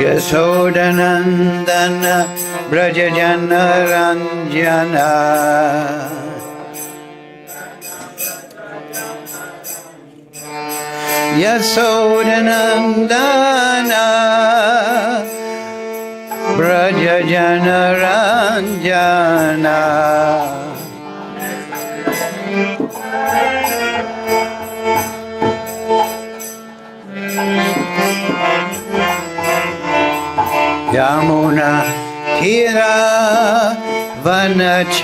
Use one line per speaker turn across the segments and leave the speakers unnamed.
Yashodanandana Brajajana Ranjana Yashodanandana Brajajana Ranjana Yamuna Tira Vanachari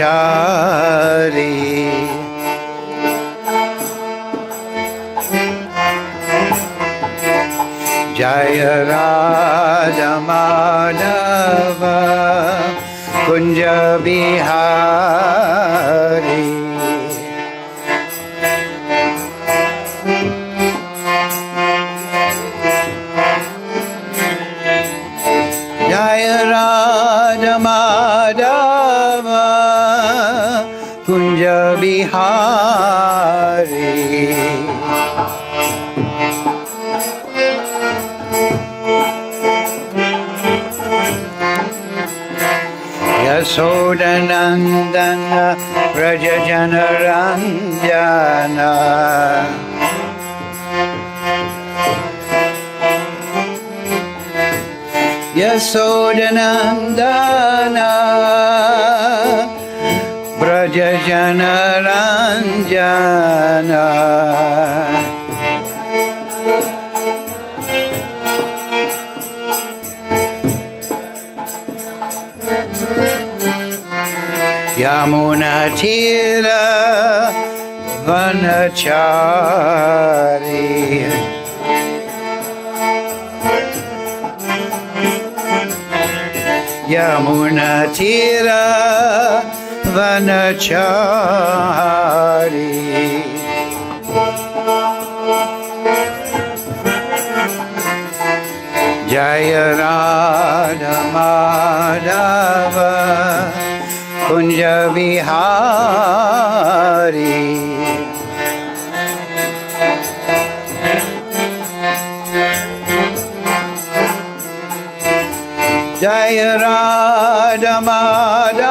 Jaya Radha Madhava Kunja Bihari Jaya Radha Madhava Kunja Bihari Yashodanandana Brajajana Ranjana Yashodanandana Brajajana Ranjana Yamuna Tira Vanachari Yamuna Tira Vanachari Jaya Radha Madhava Kunja Bihari Jaya Radha Madhava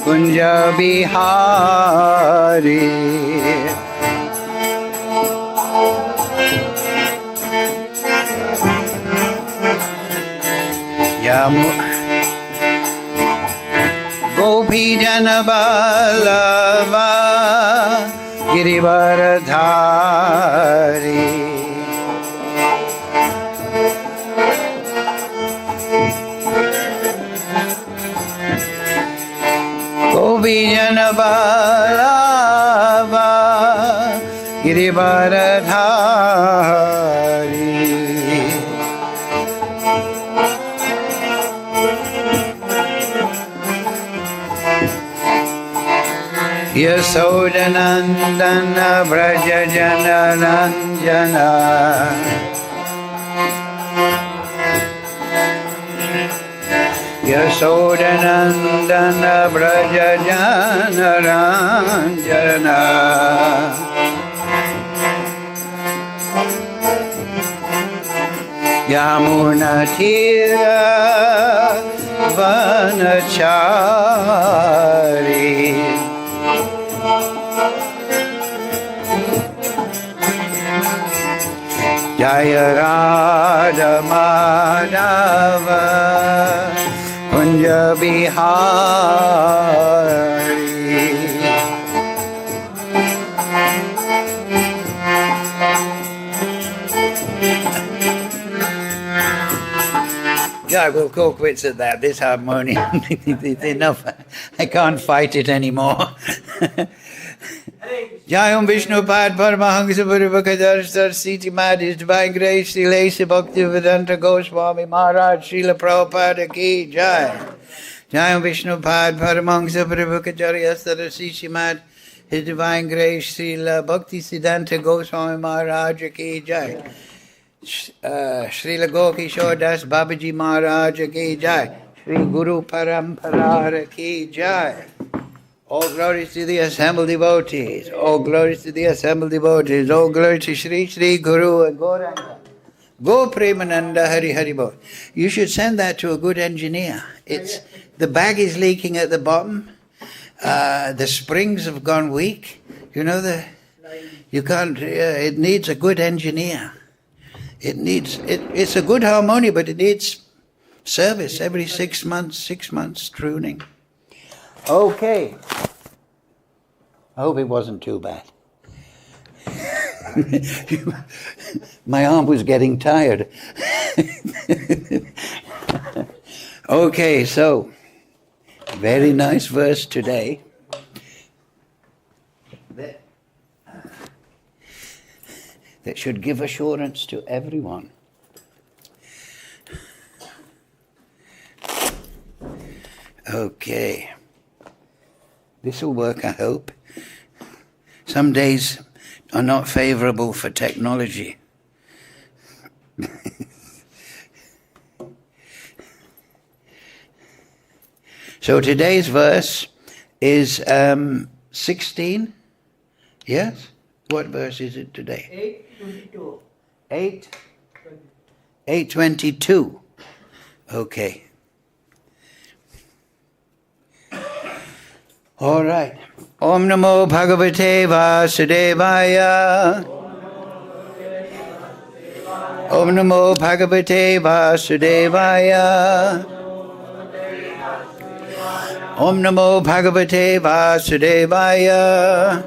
Kunja Bihari Gopi Janabalava Girivaradhari Gopi Janabalava Girivaradhari Yashodanandana Brajajana Ranjana Yashodanandana Brajajana Ranjana Yamuna Tira Vanachari Jaya Radha Madhava Kunja Bihari Yeah, we'll call quits at that. This harmonium, it's enough. I can't fight it anymore. Jayam Vishnu Pad Paramahansa Purivakadar Sar Siti Mad, His Divine Grace, Sri Lesa Bhaktivedanta Goswami Maharaj, Srila Prabhupada Ki Jai. Jayam Vishnu Pad Paramahansa Purivakadar Sar Siti Mad, His Divine Grace, Srila Bhaktivedanta Goswami Maharaj Ki Jai. Srila Gokishore Das Babaji Maharaj Ki Jai. Sri Guru Parampara Ki Jai. All glories to the assembled devotees. All glories to the assembled devotees. All glory to Sri Sri Guru and Gauranga. Go Premananda Hari Hari Bol. You should send that to a good engineer. The bag is leaking at the bottom. The springs have gone weak. You know you can't. It needs a good engineer. It's a good harmony, but it needs service every 6 months. 6 months pruning. Okay. I hope it wasn't too bad. My arm was getting tired. Okay, so very nice verse today. That should give assurance to everyone. Okay. This will work, I hope. Some days are not favorable for technology. So today's verse is 16. Yes? What verse is it today?
8:22.
8:22. Okay. All right. Om Namo Bhagavate Vasudevaya. Om Namo Bhagavate Vasudevaya. Om Namo Bhagavate Vasudevaya.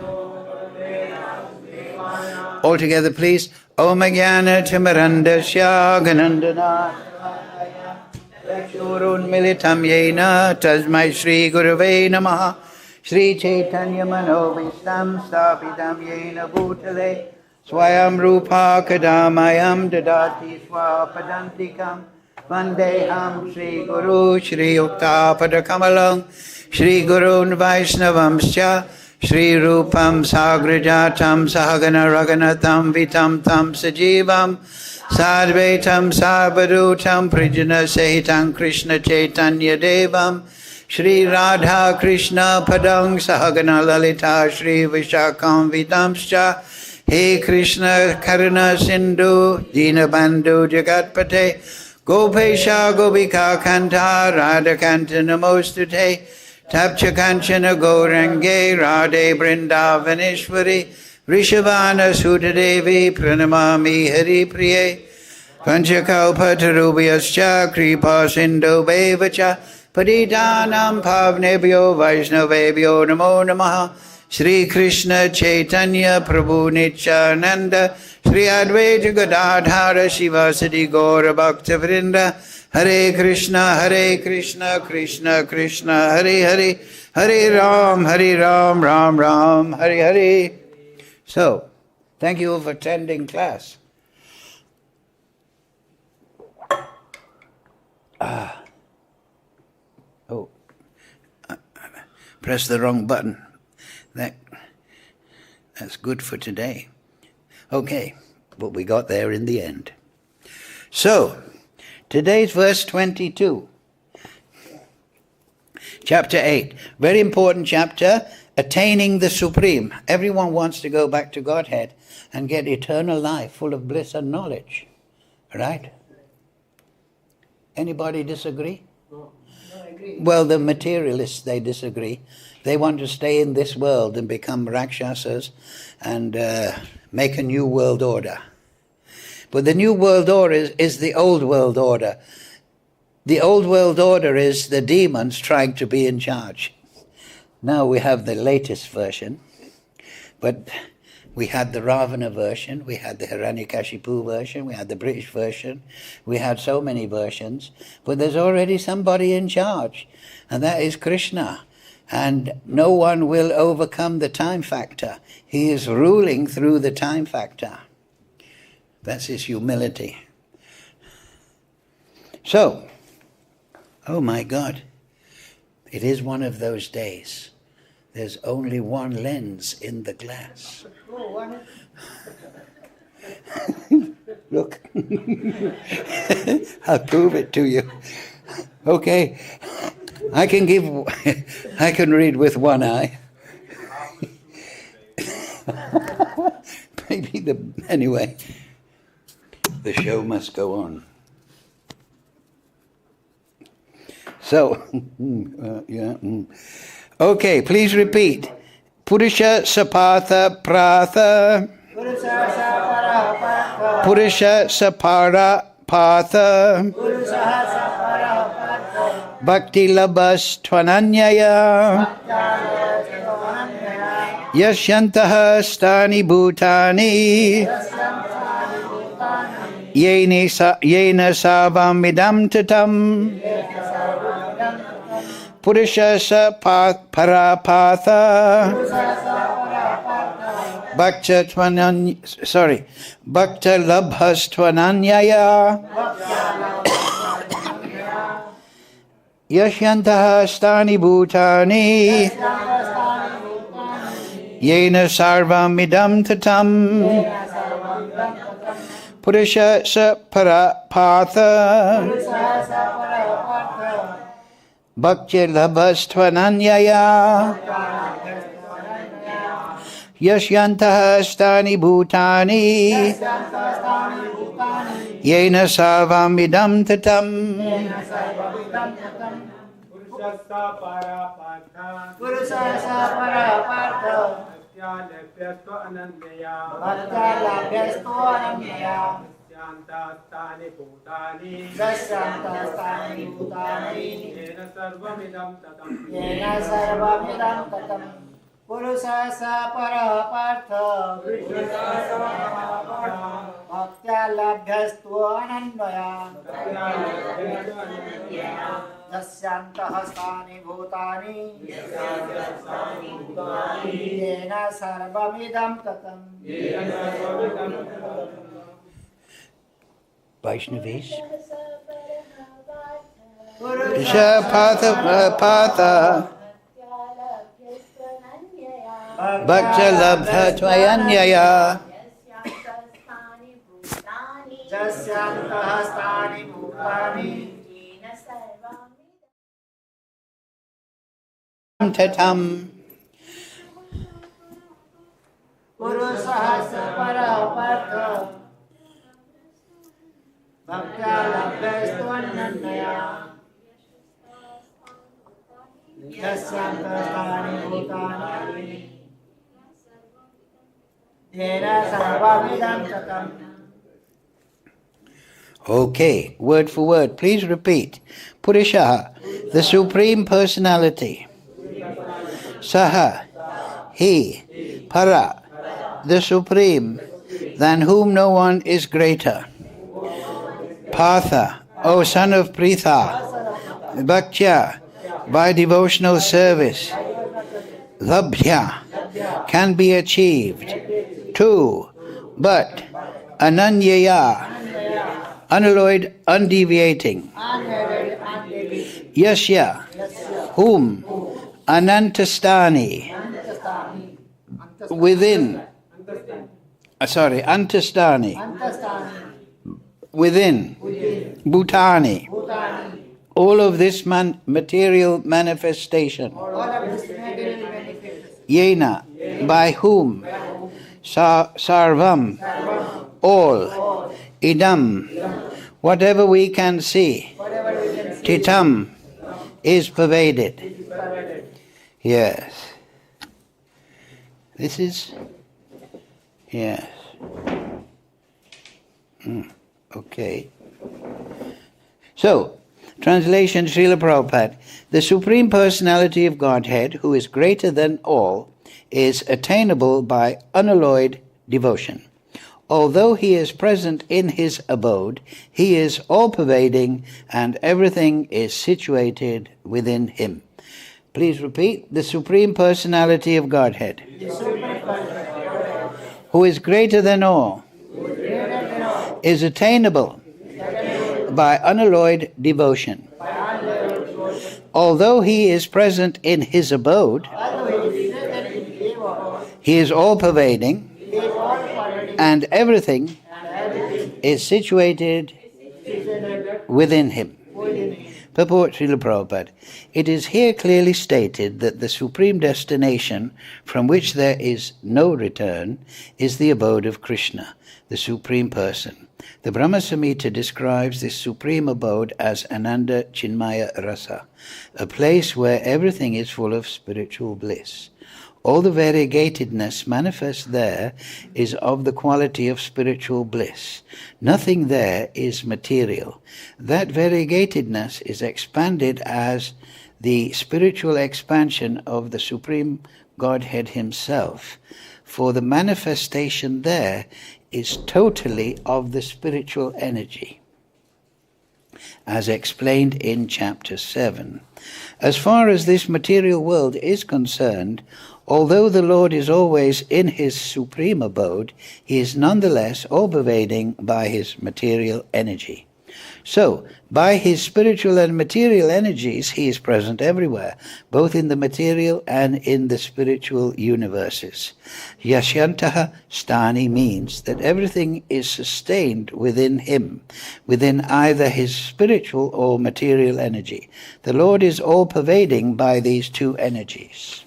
All together, please. Om Jnana Timirandasya Ganandana Churun Militam Yena Tasmai Shri Gurave Namaha Shri Chaitanya Manobhistam Sthapitam Yena Bhutale Swayam Rupa Kadamayam Dadati Swapadantikam Vandeham Shri Guru Shri Yukta Padakamalam Shri Gurun Vaishnavamscha Shri Rupam Sagrajatam Sahagana Raganatam Vitam Tam Sajivam Sadvaitam Sarvadutam Prijana Sahitam Krishna Chaitanya Devam Shri Radha Krishna Padang Sahagana Lalita Shri Vishakam Vidamscha He Krishna Karuna Sindhu Dinabandhu Jagatpate Gopesha Gopika Kanta Radha Kanta Namostute Tapcha Kanchana Gaurange Radhe Brindavaneshwari Rishabhana Sutadevi Pranamami Hari Priye Panchakalpatarubhyascha Kripa Sindhu Bevacha Paditanam Pavnebhyo Vaishnavebhyo Namo Namaha Shri Krishna Chaitanya Prabhu Nityananda Shri Advaita Gadadhara Shivasadi Gaura Bhakta Vrinda Hare Krishna, Krishna Krishna, Hare Hare, Hare Ram, Ram Ram, Hare Hare. So, thank you for attending class. Press the wrong button. That's good for today. Okay, but we got there in the end. So, today's verse 22. Chapter 8. Very important chapter. Attaining the Supreme. Everyone wants to go back to Godhead and get eternal life full of bliss and knowledge. Right? Anybody disagree?
No, I agree.
Well, the materialists, they disagree. They want to stay in this world and become Rakshasas and make a new world order. But the new world order is the old world order. The old world order is the demons trying to be in charge. Now we have the latest version, but we had the Ravana version, we had the Hiranyakashipu version, we had the British version, we had so many versions, but there's already somebody in charge, and that is Krishna. And no one will overcome the time factor. He is ruling through the time factor. That's his humility. So, oh my God, it is one of those days. There's only one lens in the glass. Look, I'll prove it to you. Okay, I can read with one eye. Anyway. The show must go on. So, okay, please repeat. Purusha sapatha pratha. Purusha sapara patha. Bhakti labhas tvananyaya. Yashyantaha stani bhutani. Yena savam idam tatam. Purusha parapatha. Bhakta labhas tvananyaya. Yashyantaha stani bhutani. Yena sarvam idam tatam. Purusha parapatha. Bhakti labhas tvananyaya. Yashyantaha stani bhutani. Yena sarvam idam tatam.
Purusasa parapatha. Bhaktya labhyasto ananyaya. Yashyantaha stani bhutani. Yena sarvamidam tatam. Purusasa parapatha. Bhaktya labhyasto ananyaya. Yashyantaha stani bhutani. Yena sarvamidam tatam.
Vaishnavis. Purusha patha. Bhakta labha tvayanyaya.
Yashyantaha stani bhutani.
Tatam.
Purusasa parapatha. Bhaktya labhyasto ananyaya. Yashyantaha stani bhutani. Yena sarvamidam tatam.
Okay, word for word. Please repeat. Purusha, the Supreme Personality. Saha, he. Para, the Supreme, than whom no one is greater. Partha, O son of Pritha. Bhaktya, by devotional service. Labhya, can be achieved. Two, but. Ananyaya, unalloyed, undeviating. Yashya, whom. Anantastani, within. Antastani, within. Bhutani, all of this material manifestation. Yena, by whom. Sarvam, all. Idam, whatever we can see. Titam, is pervaded. Yes. This is, yes. Okay. So, translation Srila Prabhupada. The Supreme Personality of Godhead, who is greater than all, is attainable by unalloyed devotion. Although he is present in his abode, he is all-pervading and everything is situated within him. Please repeat. The Supreme Personality of Godhead, who is greater than all, is attainable by unalloyed devotion. Although he is present in his abode, he is all-pervading and everything is situated within him. Purport Srila Prabhupada. It is here clearly stated that the supreme destination from which there is no return is the abode of Krishna, the Supreme Person. The Brahma Samhita describes this supreme abode as Ananda Chinmaya Rasa, a place where everything is full of spiritual bliss. All the variegatedness manifest there is of the quality of spiritual bliss. Nothing there is material. That variegatedness is expanded as the spiritual expansion of the Supreme Godhead Himself, for the manifestation there is totally of the spiritual energy, as explained in chapter 7. As far as this material world is concerned, although the Lord is always in His supreme abode, He is nonetheless all-pervading by His material energy. So, by His spiritual and material energies, He is present everywhere, both in the material and in the spiritual universes. Yashyantaha stani means that everything is sustained within Him, within either His spiritual or material energy. The Lord is all-pervading by these two energies.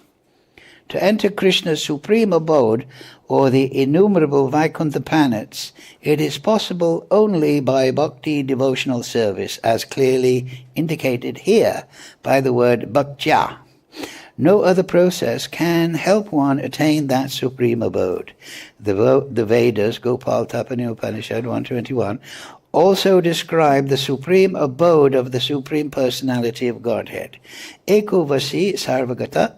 To enter Krishna's supreme abode, or the innumerable Vaikuntha planets, it is possible only by bhakti devotional service, as clearly indicated here by the word bhaktya. No other process can help one attain that supreme abode. The Vedas, Gopal Tapani Upanishad 121, also describe the supreme abode of the Supreme Personality of Godhead. Eko Vasi Sarvagata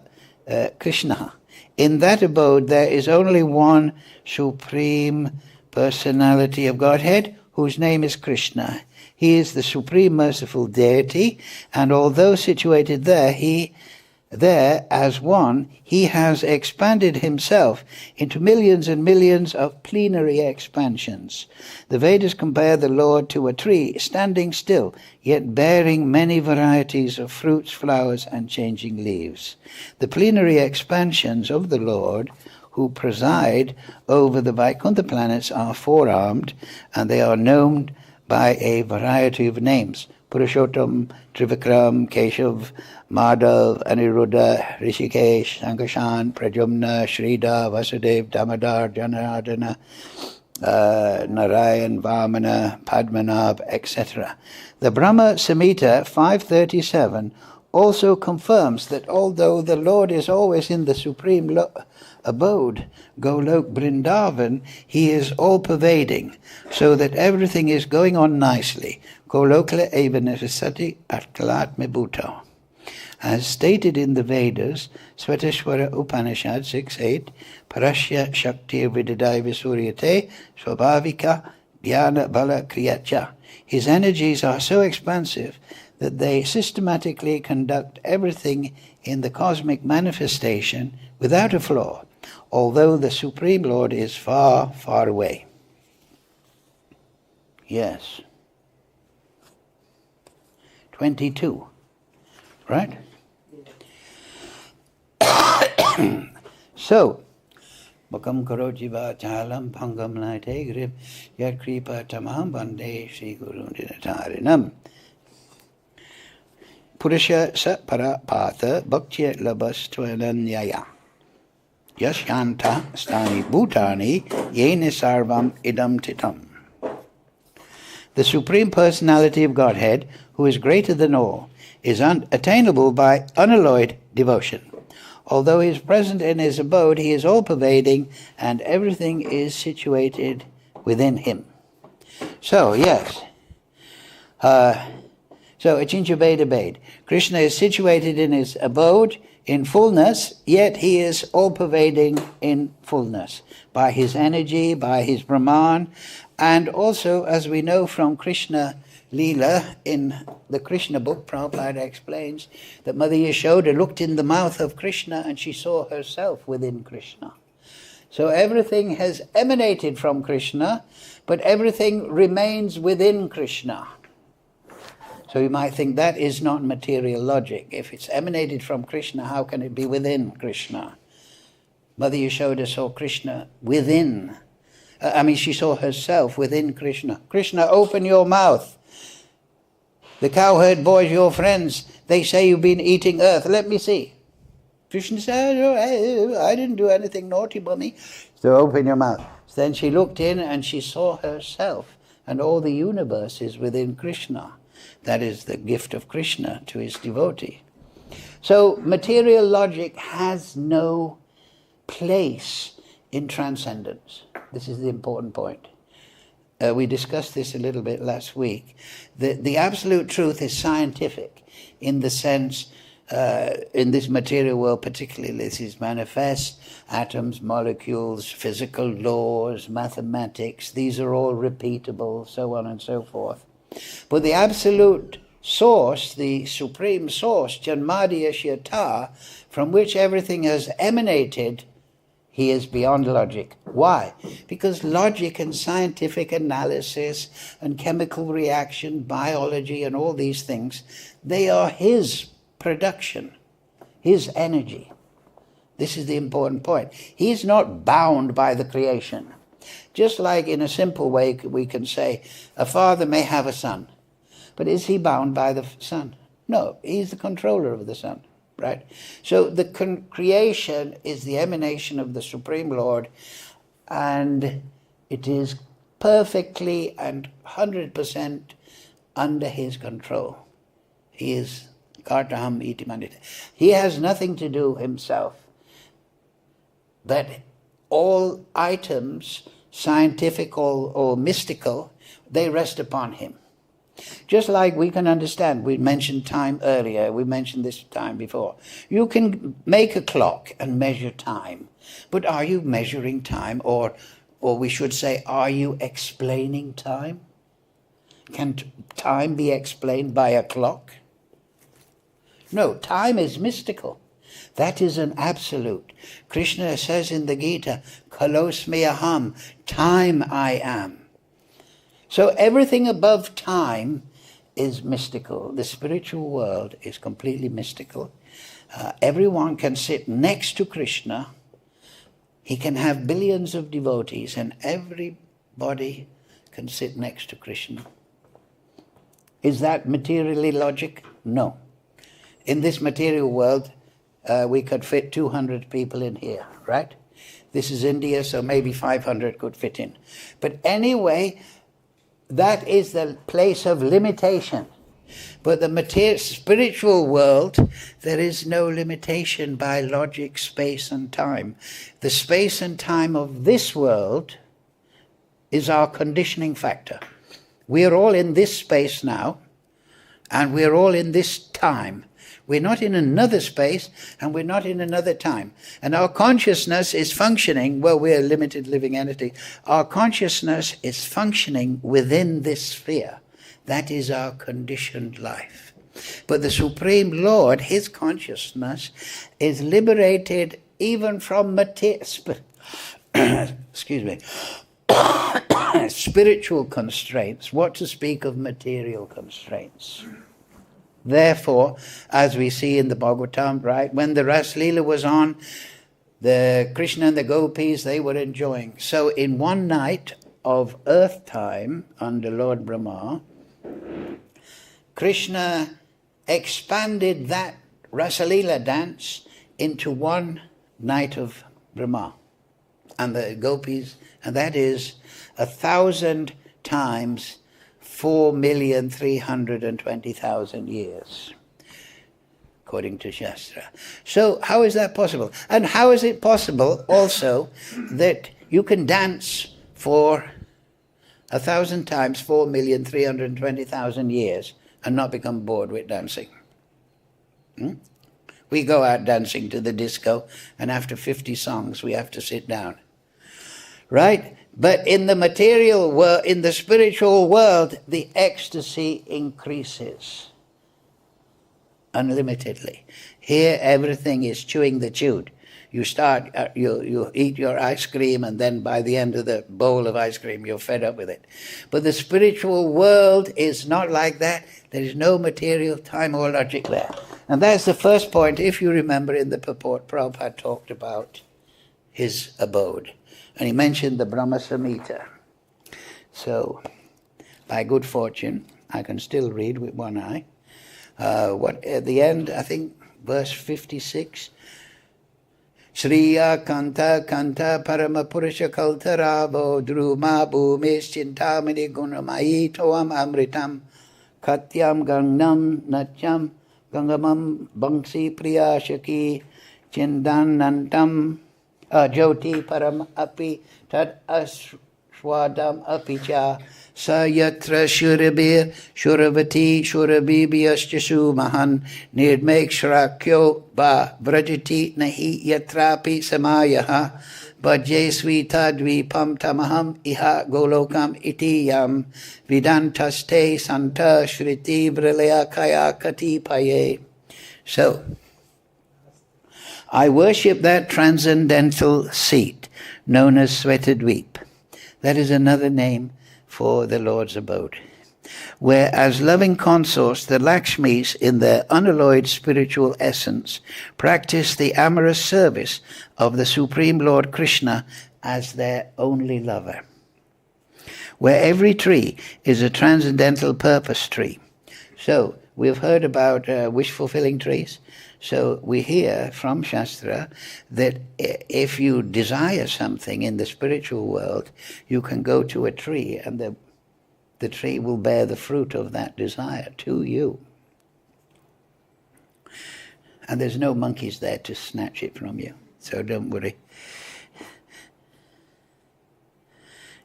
Krishna. In that abode there is only one Supreme Personality of Godhead, whose name is Krishna. He is the Supreme Merciful Deity, and although situated there as one, He has expanded Himself into millions and millions of plenary expansions. The Vedas compare the Lord to a tree standing still, yet bearing many varieties of fruits, flowers, and changing leaves. The plenary expansions of the Lord, who preside over the Vaikuntha planets, are four-armed, and they are known by a variety of names: Purushottam, Trivikram, Keshav, Madhav, Aniruddha, Rishikesh, Sankarshan, Pradyumna, Shrida, Vasudev, Damodar, Janardana, Narayan, Vamana, Padmanabh, etc. The Brahma Samhita 537 also confirms that although the Lord is always in the supreme abode, Golok Vrindavan, He is all-pervading, so that everything is going on nicely. Golokala eva nirasati atkalatme bhuto. As stated in the Vedas, Svetashwara Upanishad 6.8, Parashya Shakti Vididai Visuryate Swabhavika Dhyana Bala Kriyacha. His energies are so expansive that they systematically conduct everything in the cosmic manifestation without a flaw, although the Supreme Lord is far, far away. Yes. 22. Right? So, Bakam Karoji Vachalam Pangam Laite Grip Yat Kripa Tamam Bande Sri Guru Dinatarinam. Purusha Sapara Bhaktya Labastvananyaya Yashanta Stani Bhutani Yene Sarvam Idam Titam. The Supreme Personality of Godhead, who is greater than all, is attainable by unalloyed devotion. Although He is present in His abode, He is all-pervading, and everything is situated within Him. So, yes. So, Achincha Veda Bed. Krishna is situated in His abode in fullness, yet He is all-pervading in fullness, by His energy, by His Brahman, and also, as we know from Krishna Leela, in the Krishna book, Prabhupada explains that Mother Yashoda looked in the mouth of Krishna and she saw herself within Krishna. So everything has emanated from Krishna, but everything remains within Krishna. So you might think that is not material logic. If it's emanated from Krishna, how can it be within Krishna? Mother Yashoda saw Krishna within. She saw herself within Krishna. Krishna, open your mouth. The cowherd boys, your friends, they say you've been eating earth. Let me see. Krishna said, oh, I didn't do anything naughty, Mummy. So open your mouth. So then she looked in and she saw herself and all the universe is within Krishna. That is the gift of Krishna to his devotee. So material logic has no place in transcendence. This is the important point. We discussed this a little bit last week. The absolute truth is scientific in the sense, in this material world particularly, this is manifest, atoms, molecules, physical laws, mathematics, these are all repeatable, so on and so forth. But the absolute source, the supreme source, Janmadya Shata, from which everything has emanated, he is beyond logic. Why? Because logic and scientific analysis and chemical reaction, biology and all these things, they are his production, his energy. This is the important point. He's not bound by the creation. Just like in a simple way we can say, a father may have a son, but is he bound by the son? No, he's the controller of the son. Right? So the creation is the emanation of the Supreme Lord, and it is perfectly and 100% under his control. He is kartaham iti manita. He has nothing to do himself. That all items, scientific or mystical, they rest upon him. Just like we can understand, we mentioned time earlier, we mentioned this time before. You can make a clock and measure time, but are you measuring time, or we should say, are you explaining time? Can time be explained by a clock? No, time is mystical. That is an absolute. Krishna says in the Gita, Kalosmi aham, time I am. So everything above time is mystical. The spiritual world is completely mystical. Everyone can sit next to Krishna. He can have billions of devotees, and everybody can sit next to Krishna. Is that materially logic? No. In this material world, we could fit 200 people in here, right? This is India, so maybe 500 could fit in. But anyway, that is the place of limitation. But the spiritual world, there is no limitation by logic, space and time. The space and time of this world is our conditioning factor. We are all in this space now, and we are all in this time. We're not in another space, and we're not in another time. And our consciousness is functioning, well, we're a limited living entity. Our consciousness is functioning within this sphere. That is our conditioned life. But the Supreme Lord, his consciousness, is liberated even from spiritual constraints. What to speak of material constraints? Therefore, as we see in the Bhagavatam, right, when the Ras Leela was on, the Krishna and the gopis, they were enjoying. So in one night of earth time under Lord Brahma, Krishna expanded that Rasa Leela dance into one night of Brahma. And the gopis, and that is 1,000 times 4,320,000 years, according to Shastra. So how is that possible? And how is it possible also that you can dance for 1,000 times 4,320,000 years and not become bored with dancing? We go out dancing to the disco, and after 50 songs we have to sit down. Right? But in the material world, in the spiritual world, the ecstasy increases unlimitedly. Here everything is chewing the chewed. You start, you eat your ice cream, and then by the end of the bowl of ice cream you're fed up with it. But the spiritual world is not like that. There is no material, time or logic there. And that's the first point. If you remember in the purport, Prabhupada talked about his abode. And he mentioned the Brahma Samhita. So, by good fortune, I can still read with one eye. At the end, I think, verse 56. Shriya Kanta Kanta Paramapurusha Kaltaravo Druma Bhumis Chintamini Gunamayi Toam Amritam Katyam Gangnam Natyam Gangamam Bangsi Priya Shaki Chindanantam Jyoti Param Api Tat Aswadam Apicha Sayatra Shurabir Shuravati Shurabibiyaschasu Mahan Nirmek Shrakyo Ba Vrajati Nahi Yatrapi Samayaha Bhaje Svita Dvipam Tamaham Iha Golokam Iti Yam Vidantaste Santa Shriti Vralaya Kaya Kati Paye. So, I worship that transcendental seat known as Svetadweep. That is another name for the Lord's abode, where as loving consorts the Lakshmis in their unalloyed spiritual essence practice the amorous service of the Supreme Lord Krishna as their only lover, where every tree is a transcendental purpose tree. So we've heard about wish-fulfilling trees. So we hear from Shastra that if you desire something in the spiritual world, you can go to a tree and the tree will bear the fruit of that desire to you. And there's no monkeys there to snatch it from you, so don't worry.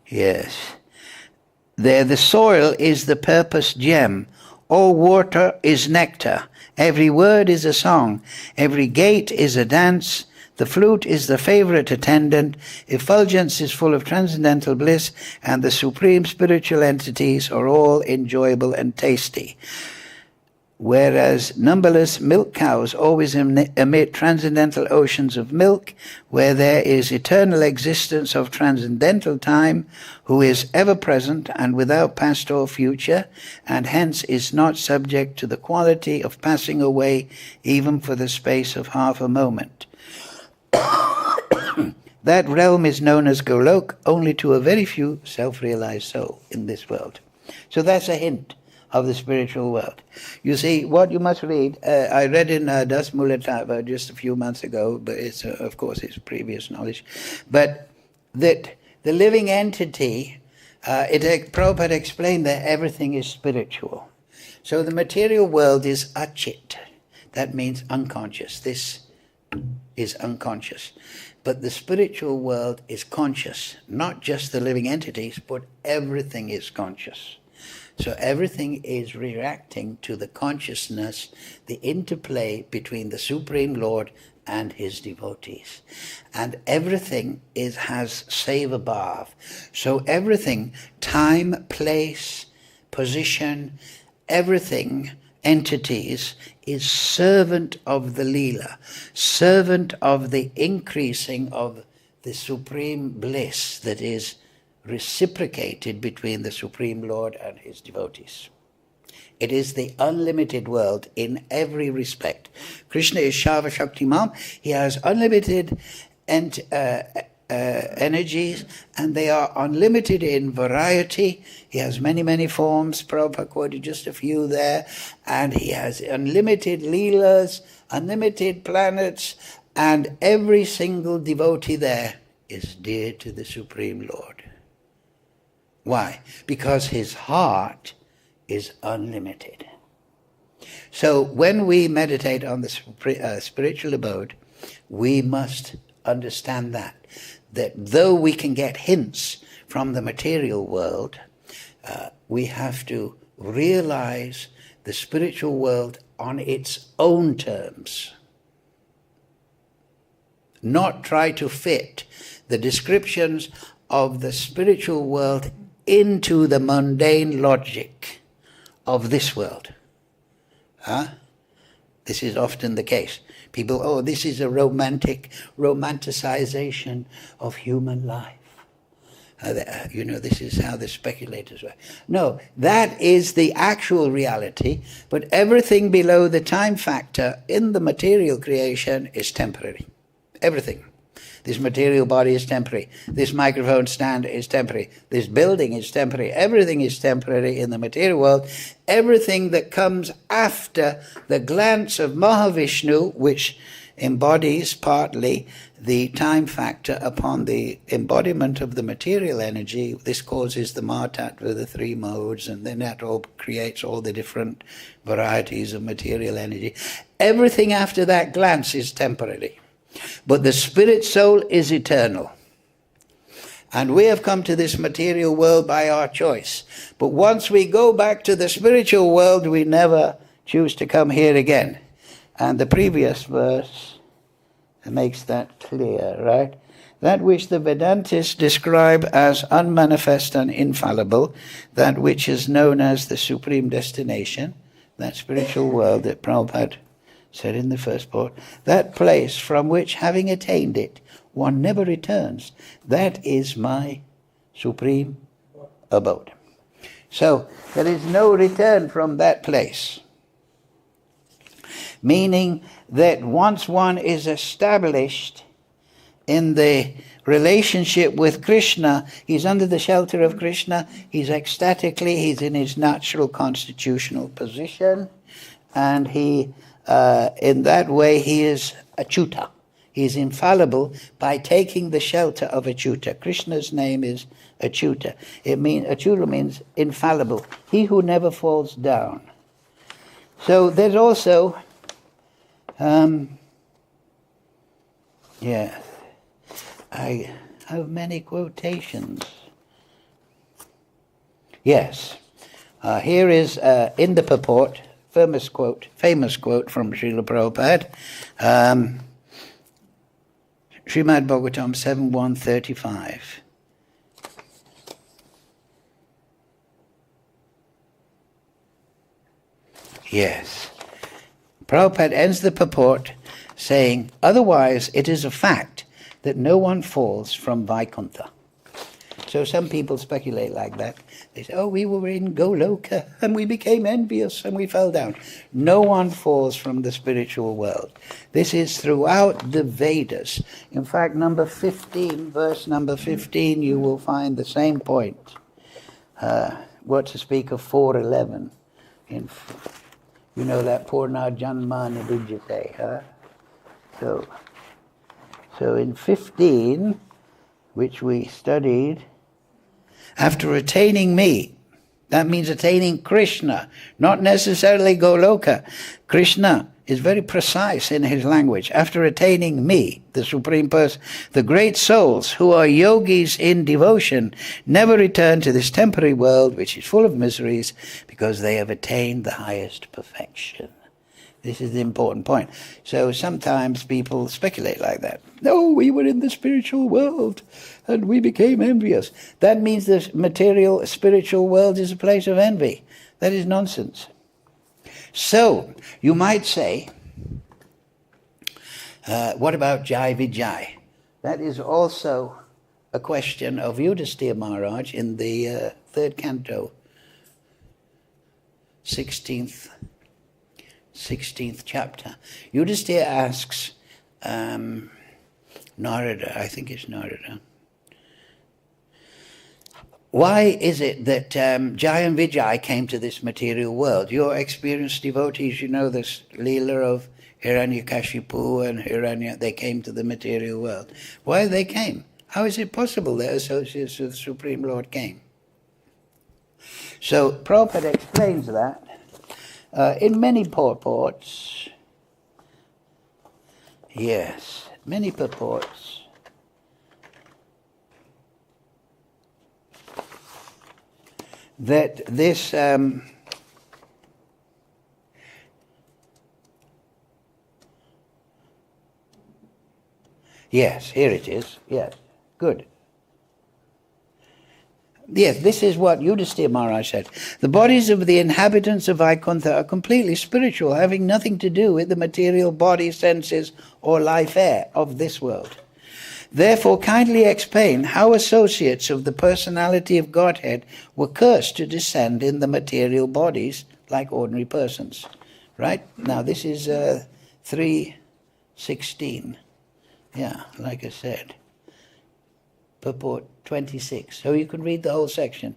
Yes. There the soil is the purpose gem. All water is nectar. Every word is a song. Every gate is a dance. The flute is the favorite attendant. Effulgence is full of transcendental bliss, and the supreme spiritual entities are all enjoyable and tasty. Whereas numberless milk cows always emit transcendental oceans of milk, where there is eternal existence of transcendental time, who is ever present and without past or future, and hence is not subject to the quality of passing away even for the space of half a moment. That realm is known as Golok only to a very few self-realized souls in this world. So that's a hint of the spiritual world. You see, what you must read, I read in Das Mulatava just a few months ago, but it's, of course, it's previous knowledge, but that the living entity, Prabhupada explained that everything is spiritual. So the material world is achit. That means unconscious. This is unconscious. But the spiritual world is conscious. Not just the living entities, but everything is conscious. So everything is reacting to the consciousness, the interplay between the Supreme Lord and his devotees. And everything has seva bhav. So everything, time, place, position, everything, entities, is servant of the Leela, servant of the increasing of the supreme bliss that is reciprocated between the Supreme Lord and his devotees. It is the unlimited world in every respect. Krishna is Shava Shaktimam. He has unlimited energies, and they are unlimited in variety. He has many, many forms. Prabhupada quoted just a few there. And he has unlimited leelas, unlimited planets, and every single devotee there is dear to the Supreme Lord. Why? Because his heart is unlimited. So when we meditate on the spiritual abode, we must understand that though we can get hints from the material world, we have to realize the spiritual world on its own terms. Not try to fit the descriptions of the spiritual world into the mundane logic of this world. This is often the case. People, this is a romanticization of human life. This is how the speculators were. No, that is the actual reality, but everything below the time factor in the material creation is temporary. Everything. This material body is temporary. This microphone stand is temporary. This building is temporary. Everything is temporary in the material world. Everything that comes after the glance of Mahavishnu, which embodies partly the time factor upon the embodiment of the material energy. This causes the Mahatattva, the three modes, and then that all creates all the different varieties of material energy. Everything after that glance is temporary. But the spirit soul is eternal. And we have come to this material world by our choice. But once we go back to the spiritual world, we never choose to come here again. And the previous verse makes that clear, right? That which the Vedantists describe as unmanifest and infallible, that which is known as the supreme destination, that spiritual world that Prabhupada said in the first part, that place from which, having attained it, one never returns, that is my supreme abode. So there is no return from that place. Meaning that once one is established in the relationship with Krishna, he's under the shelter of Krishna, he's he's in his natural constitutional position, and he, in that way, he is achyuta. He is infallible by taking the shelter of achyuta. Krishna's name is achyuta. Achyuta means infallible, he who never falls down. So there's also, I have many quotations. Yes, here is in the purport, famous quote from Srila Prabhupada, Srimad Bhagavatam 7.135. Yes. Prabhupada ends the purport saying, otherwise it is a fact that no one falls from Vaikuntha. So some people speculate like that. They say, oh, we were in Goloka and we became envious and we fell down. No one falls from the spiritual world. This is throughout the Vedas. In fact, verse number 15, you will find the same point. What to speak of 4:11. You know that Purna Janma Nibijate, huh? So in 15, which we studied, after attaining me, that means attaining Krishna, not necessarily Goloka. Krishna is very precise in his language. After attaining me, the Supreme Person, the great souls who are yogis in devotion never return to this temporary world which is full of miseries because they have attained the highest perfection. This is the important point. So sometimes people speculate like that. No, we were in the spiritual world and we became envious. That means the material spiritual world is a place of envy. That is nonsense. So, you might say, what about Jai Vijay? That is also a question of Yudhisthira Maharaj in the third canto, 16th chapter. Yudhisthira asks Narada, I think it's Narada, why is it that Jai and Vijay came to this material world? Your experienced devotees, you know this Leela of Hiranyakashipu and Hiranya, they came to the material world. Why they came? How is it possible that associates of the Supreme Lord came? So Prabhupada explains that in many purports. Yes, many purports. That this yes, here it is. Yes, good. Yes, this is what Yudhisthira Maharaj said. The bodies of the inhabitants of Vaikuntha are completely spiritual, having nothing to do with the material body, senses, or life air of this world. Therefore, kindly explain how associates of the personality of Godhead were cursed to descend in the material bodies like ordinary persons. Right? Now, this is 3:16. Yeah, like I said. Purport 26. So you can read the whole section.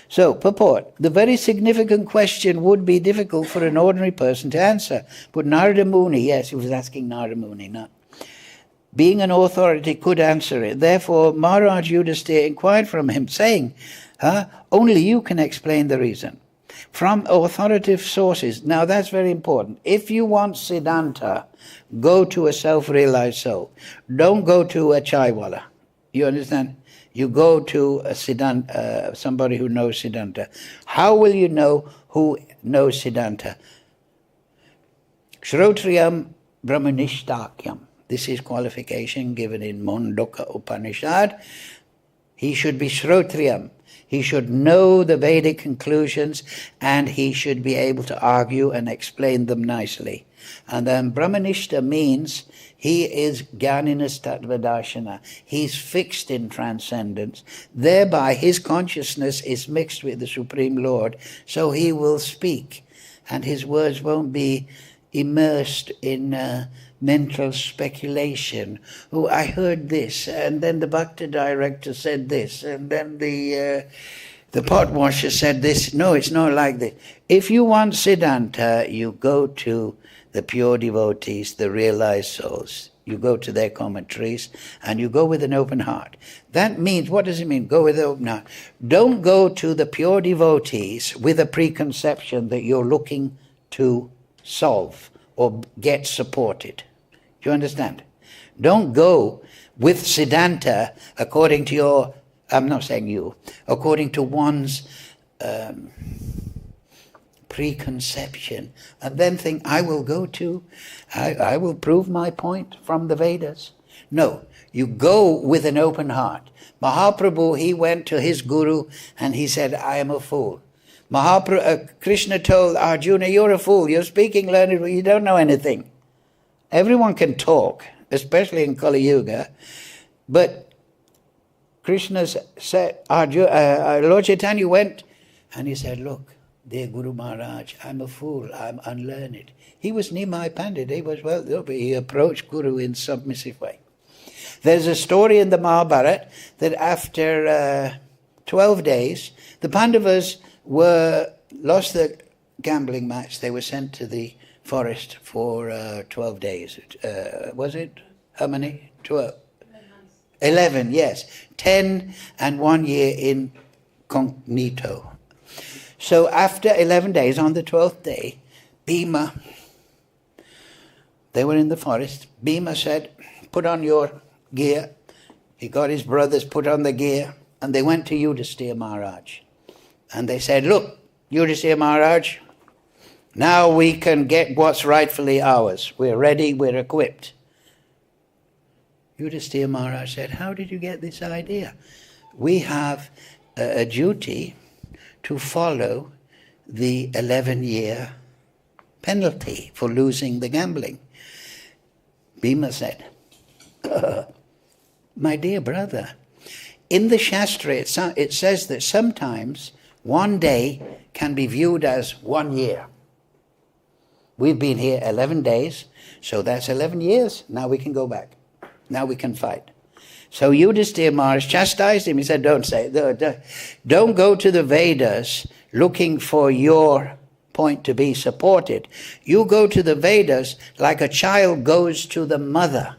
So, purport. The very significant question would be difficult for an ordinary person to answer. But Narada Muni, yes, he was asking Narada Muni, not being an authority, could answer it. Therefore, Maharaj Yudhisthira inquired from him, saying, only you can explain the reason. From authoritative sources. Now that's very important. If you want Siddhanta, go to a self-realized soul. Don't go to a chaiwala. You understand? You go to a Siddhanta, somebody who knows Siddhanta. How will you know who knows Siddhanta? Shrotriyam Brahmanishtakyam. This is qualification given in Mondoka Upanishad. He should be Shrotriyam. He should know the Vedic conclusions, and he should be able to argue and explain them nicely. And then Brahmanishta means he is Jnaninas Tattvadarshana. He's fixed in transcendence. Thereby his consciousness is mixed with the Supreme Lord, so he will speak, and his words won't be immersed in mental speculation. Oh, I heard this, and then the Bhakti director said this, and then the pot washer said this. No, it's not like this. If you want Siddhanta, you go to the pure devotees, the realized souls. You go to their commentaries, and you go with an open heart. That means, what does it mean, go with an open heart? Don't go to the pure devotees with a preconception that you're looking to solve or get supported. Do you understand? Don't go with Siddhanta according to your, I'm not saying you, according to one's preconception, and then think, I will prove my point from the Vedas. No, you go with an open heart. Mahaprabhu, he went to his guru and he said, I am a fool. Krishna told Arjuna, you're a fool, you're speaking learned, you don't know anything. Everyone can talk, especially in Kali Yuga, but Krishna said, Lord Chaitanya went and he said, look, dear Guru Maharaj, I'm a fool, I'm unlearned. He was Nimai Pandit, he approached Guru in submissive way. There's a story in the Mahabharata that after 12 days, the Pandavas lost the gambling match. They were sent to the forest for 12 days. Was it? How many? 12? 11, yes. 10 and 1 year incognito. So after 11 days, on the 12th day, Bhima, they were in the forest. Bhima said, put on your gear. He got his brothers, put on the gear, and they went to Yudhisthira Maharaj. And they said, look, Yudhisthira Maharaj, now we can get what's rightfully ours. We're ready, we're equipped. Yudhisthira Maharaj said, how did you get this idea? We have a duty to follow the 11-year penalty for losing the gambling. Bhima said, my dear brother, in the Shastra it says that sometimes 1 day can be viewed as 1 year. We've been here 11 days, so that's 11 years. Now we can go back. Now we can fight. So Yudhisthira Maharaj chastised him. He said, don't go to the Vedas looking for your point to be supported. You go to the Vedas like a child goes to the mother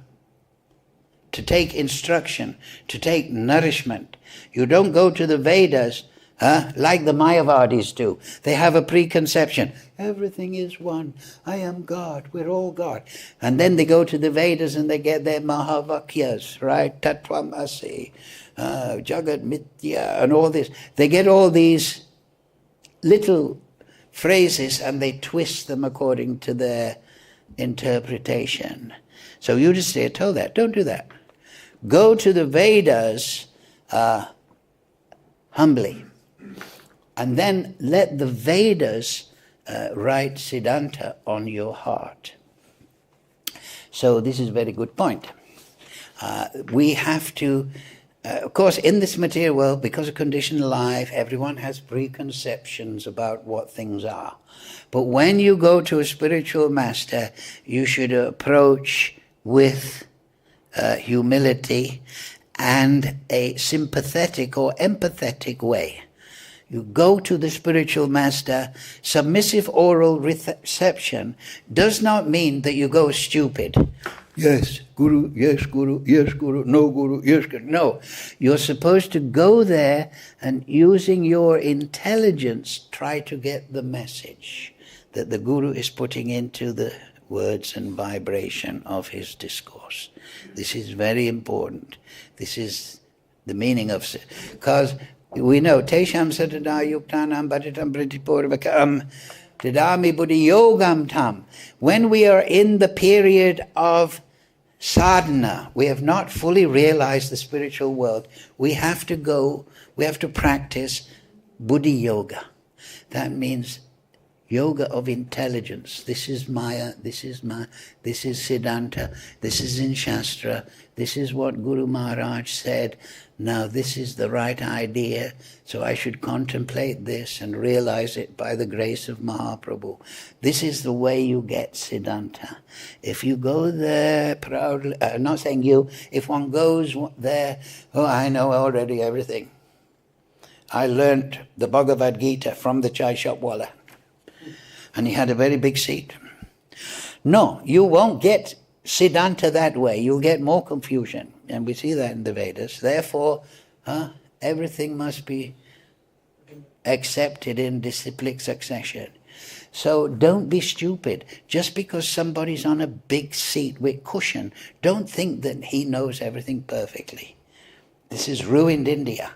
to take instruction, to take nourishment. You don't go to the Vedas like the Mayavadis do. They have a preconception. Everything is one. I am God. We're all God. And then they go to the Vedas and they get their Mahavakyas, right? Tattvam Asi, Jagat Mithya, and all this. They get all these little phrases and they twist them according to their interpretation. So Yudhisthira told that. Don't do that. Go to the Vedas humbly. And then let the Vedas write Siddhanta on your heart. So this is a very good point. We have to, of course, in this material world, because of conditioned life, everyone has preconceptions about what things are. But when you go to a spiritual master, you should approach with humility and a sympathetic or empathetic way. You go to the spiritual master. Submissive oral reception does not mean that you go stupid. Yes, Guru, yes, Guru, yes, Guru, no, Guru, yes, Guru. No, you're supposed to go there and using your intelligence try to get the message that the Guru is putting into the words and vibration of his discourse. This is very important. This is the meaning of it. Because we know, Tesham Satada Yuktanam Bhatitam Pritipurvakam Tadami Buddhi Yogam Tam. When we are in the period of sadhana, we have not fully realized the spiritual world, we have to practice Buddhi Yoga. That means yoga of intelligence. This is Maya, this is Siddhanta, this is in Shastra, this is what Guru Maharaj said. Now this is the right idea, so I should contemplate this and realize it by the grace of Mahaprabhu. This is the way you get Siddhanta. If you go there proudly, not saying you, if one goes there, oh, I know already everything. I learnt the Bhagavad Gita from the chai shop wala. And he had a very big seat. No, you won't get Siddhanta that way. You'll get more confusion. And we see that in the Vedas. Therefore, everything must be accepted in disciplic succession. So don't be stupid. Just because somebody's on a big seat with cushion, don't think that he knows everything perfectly. This has ruined India.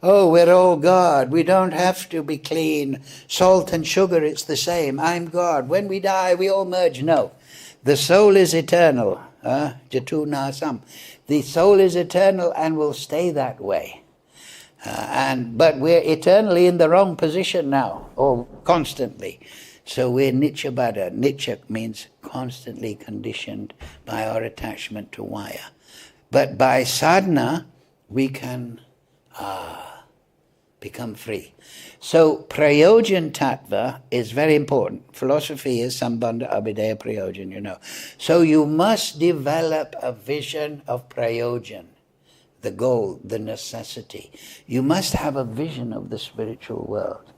Oh, we're all God. We don't have to be clean. Salt and sugar, it's the same. I'm God. When we die, we all merge. No. The soul is eternal. Jatu Nasam. The soul is eternal and will stay that way. But we're eternally in the wrong position now, or constantly. So we're Nityabada. Nitya means constantly conditioned by our attachment to Maya. But by sadhana, we can become free. So prayojan tattva is very important. Philosophy is sambandha abhideya prayojan, you know. So you must develop a vision of prayojan, the goal, the necessity. You must have a vision of the spiritual world.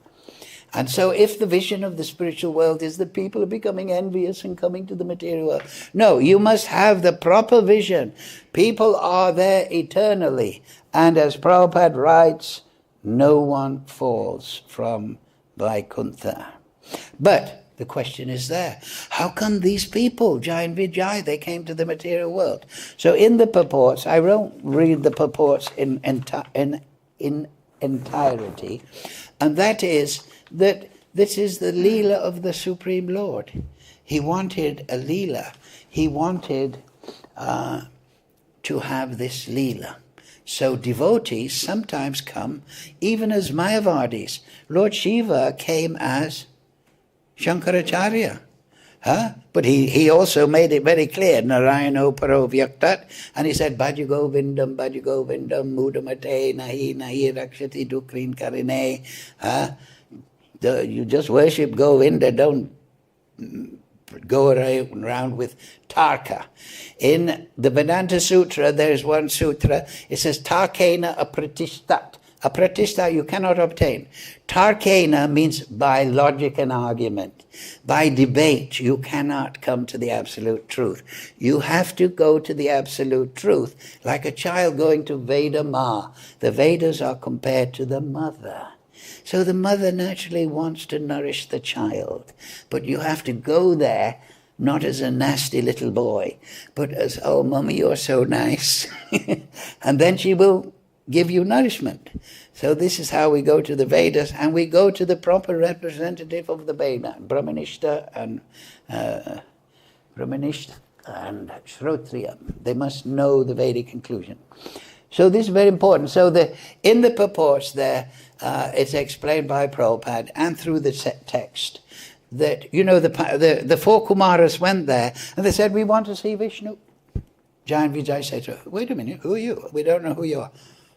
And so if the vision of the spiritual world is that people are becoming envious and coming to the material world, no, you must have the proper vision. People are there eternally. And as Prabhupada writes, no one falls from Vaikuntha. But the question is there. How come these people, Jai and Vijay, they came to the material world? So in the purports, I won't read the purports in entirety, and that is that this is the Leela of the Supreme Lord. He wanted a Leela. He wanted to have this Leela. So devotees sometimes come even as Mayavadis. Lord Shiva came as Shankaracharya. But he also made it very clear, Narayano Paro Vyaktat, and he said, Bhaja Govindam, Mudamate, Nahi Rakshati Dukrin Karine. You just worship Govinda, don't go around with Tarka. In the Vedanta Sutra, there is one sutra, it says, Tarkena apratistat. Apratishta you cannot obtain. Tarkena means by logic and argument. By debate, you cannot come to the absolute truth. You have to go to the absolute truth, like a child going to Veda Ma. The Vedas are compared to the mother. So the mother naturally wants to nourish the child. But you have to go there, not as a nasty little boy, but as, oh, Mummy, you're so nice. And then she will give you nourishment. So this is how we go to the Vedas, and we go to the proper representative of the Veda, Brahmanishta and Shrotriya. They must know the Vedic conclusion. So this is very important. So in the purports there, it's explained by Prabhupada and through the text that, you know, the four Kumaras went there and they said, we want to see Vishnu. Jai and Vijay said, wait a minute, who are you? We don't know who you are.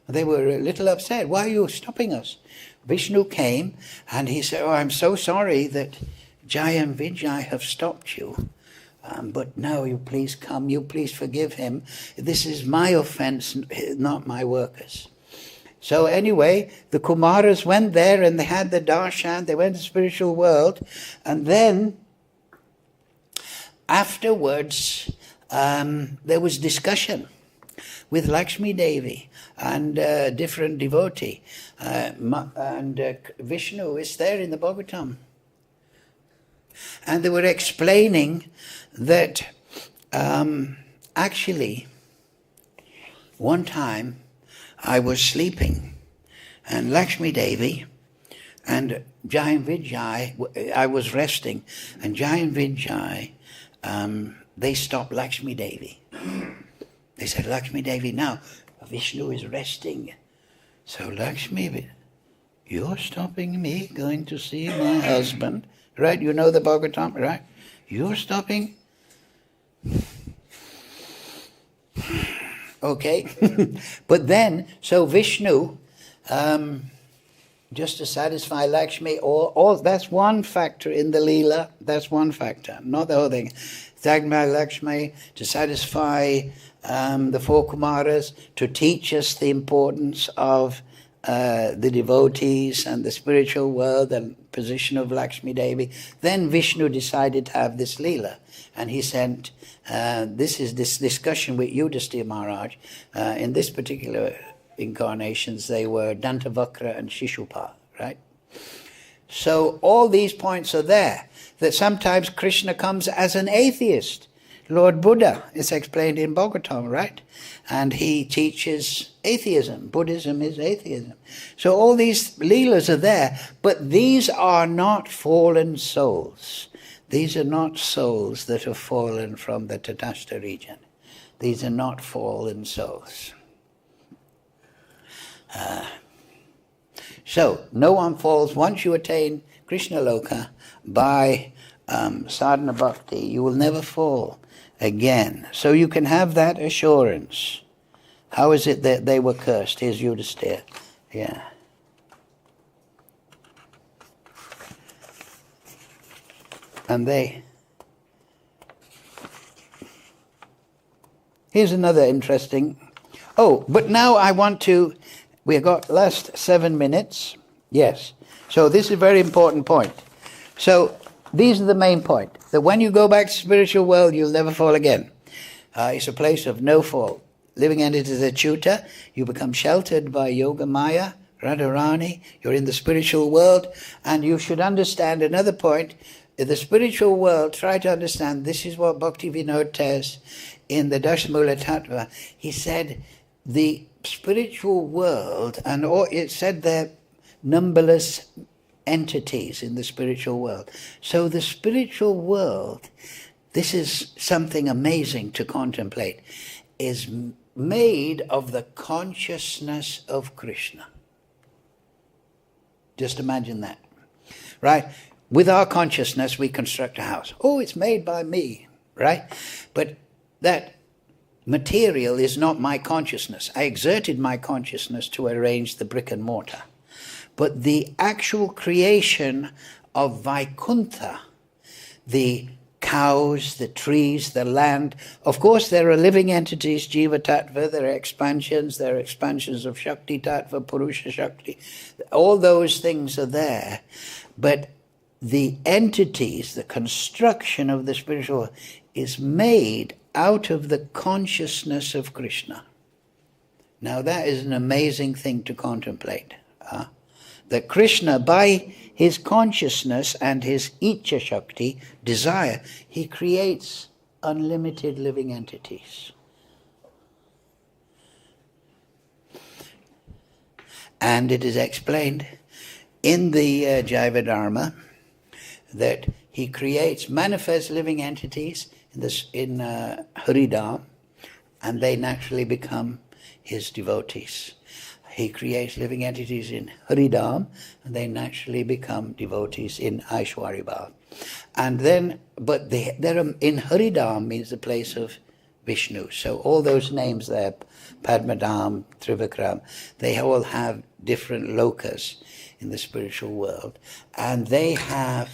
They were a little upset. Why are you stopping us? Vishnu came and he said, oh, I'm so sorry that Jai and Vijay have stopped you. But now you please come, you please forgive him. This is my offense, not my workers. So anyway, the Kumaras went there and they had the darshan, they went to the spiritual world, and then afterwards there was discussion with Lakshmi Devi and different devotee. And Vishnu is there in the Bhagavatam. And they were explaining that actually one time I was sleeping and Lakshmi Devi and Jai and Vijay, I was resting, and Jai and Vijay, they stopped Lakshmi Devi. They said, Lakshmi Devi, now Vishnu is resting. So Lakshmi, you're stopping me going to see my husband, right? You know the Bhagavatam, right? You're stopping. Okay. But then, so Vishnu, just to satisfy Lakshmi, all that's one factor in the Leela, that's one factor, not the whole thing. Jagma Lakshmi, to satisfy the four Kumaras, to teach us the importance of the devotees and the spiritual world and position of Lakshmi Devi. Then Vishnu decided to have this Leela, and he sent, this discussion with Yudhisthira Maharaj. In this particular incarnations, they were Dantavakra and Shishupal, right? So all these points are there, that sometimes Krishna comes as an atheist. Lord Buddha is explained in Bhagavatam, right? And he teaches atheism. Buddhism is atheism. So all these leelas are there, but these are not fallen souls. These are not souls that have fallen from the Tatastha region. These are not fallen souls. So, no one falls. Once you attain Krishna Loka by sadhana bhakti, you will never fall again. So you can have that assurance. How is it that they were cursed? Here's Yudhisthira. Yeah. And here's another interesting. Oh, but now I want to, we've got last 7 minutes. Yes. So this is a very important point. So these are the main point. That when you go back to the spiritual world, you'll never fall again. It's a place of no fall. Living entities achyuta, you become sheltered by Yoga Maya, Radharani, you're in the spiritual world, and you should understand another point. In the spiritual world, try to understand, this is what Bhakti Vinod says in the Dashamula Tattva. He said, the spiritual world, and it said there, numberless entities in the spiritual world. So the spiritual world, this is something amazing to contemplate, is made of the consciousness of Krishna. Just imagine that, right? With our consciousness, we construct a house. Oh, it's made by me, right? But that material is not my consciousness. I exerted my consciousness to arrange the brick and mortar. But the actual creation of Vaikuntha, the cows, the trees, the land, of course there are living entities, Jiva Tattva, there are expansions of Shakti Tattva, Purusha Shakti, all those things are there. But the entities, the construction of the spiritual world is made out of the consciousness of Krishna. Now that is an amazing thing to contemplate. That Krishna, by his consciousness and his Ichcha Shakti, desire, he creates unlimited living entities. And it is explained in the Jaiva Dharma that he creates manifest living entities in Haridam, and they naturally become his devotees. He creates living entities in Haridam, and they naturally become devotees in Aishwarya. And then, but in Haridam means the place of Vishnu. So all those names there, Padmadam, Trivikram, they all have different lokas in the spiritual world. And they have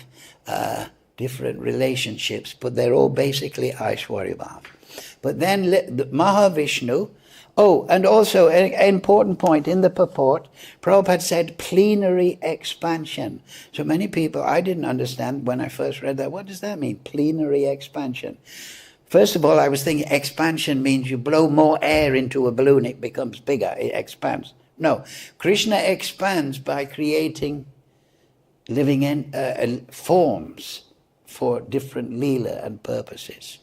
different relationships, but they're all basically Aishwarya. But then the Mahavishnu Oh, and also an important point in the purport, Prabhupada said plenary expansion. So many people, I didn't understand when I first read that. What does that mean, plenary expansion? First of all, I was thinking expansion means you blow more air into a balloon, it becomes bigger, it expands. No, Krishna expands by creating living forms for different leela and purposes.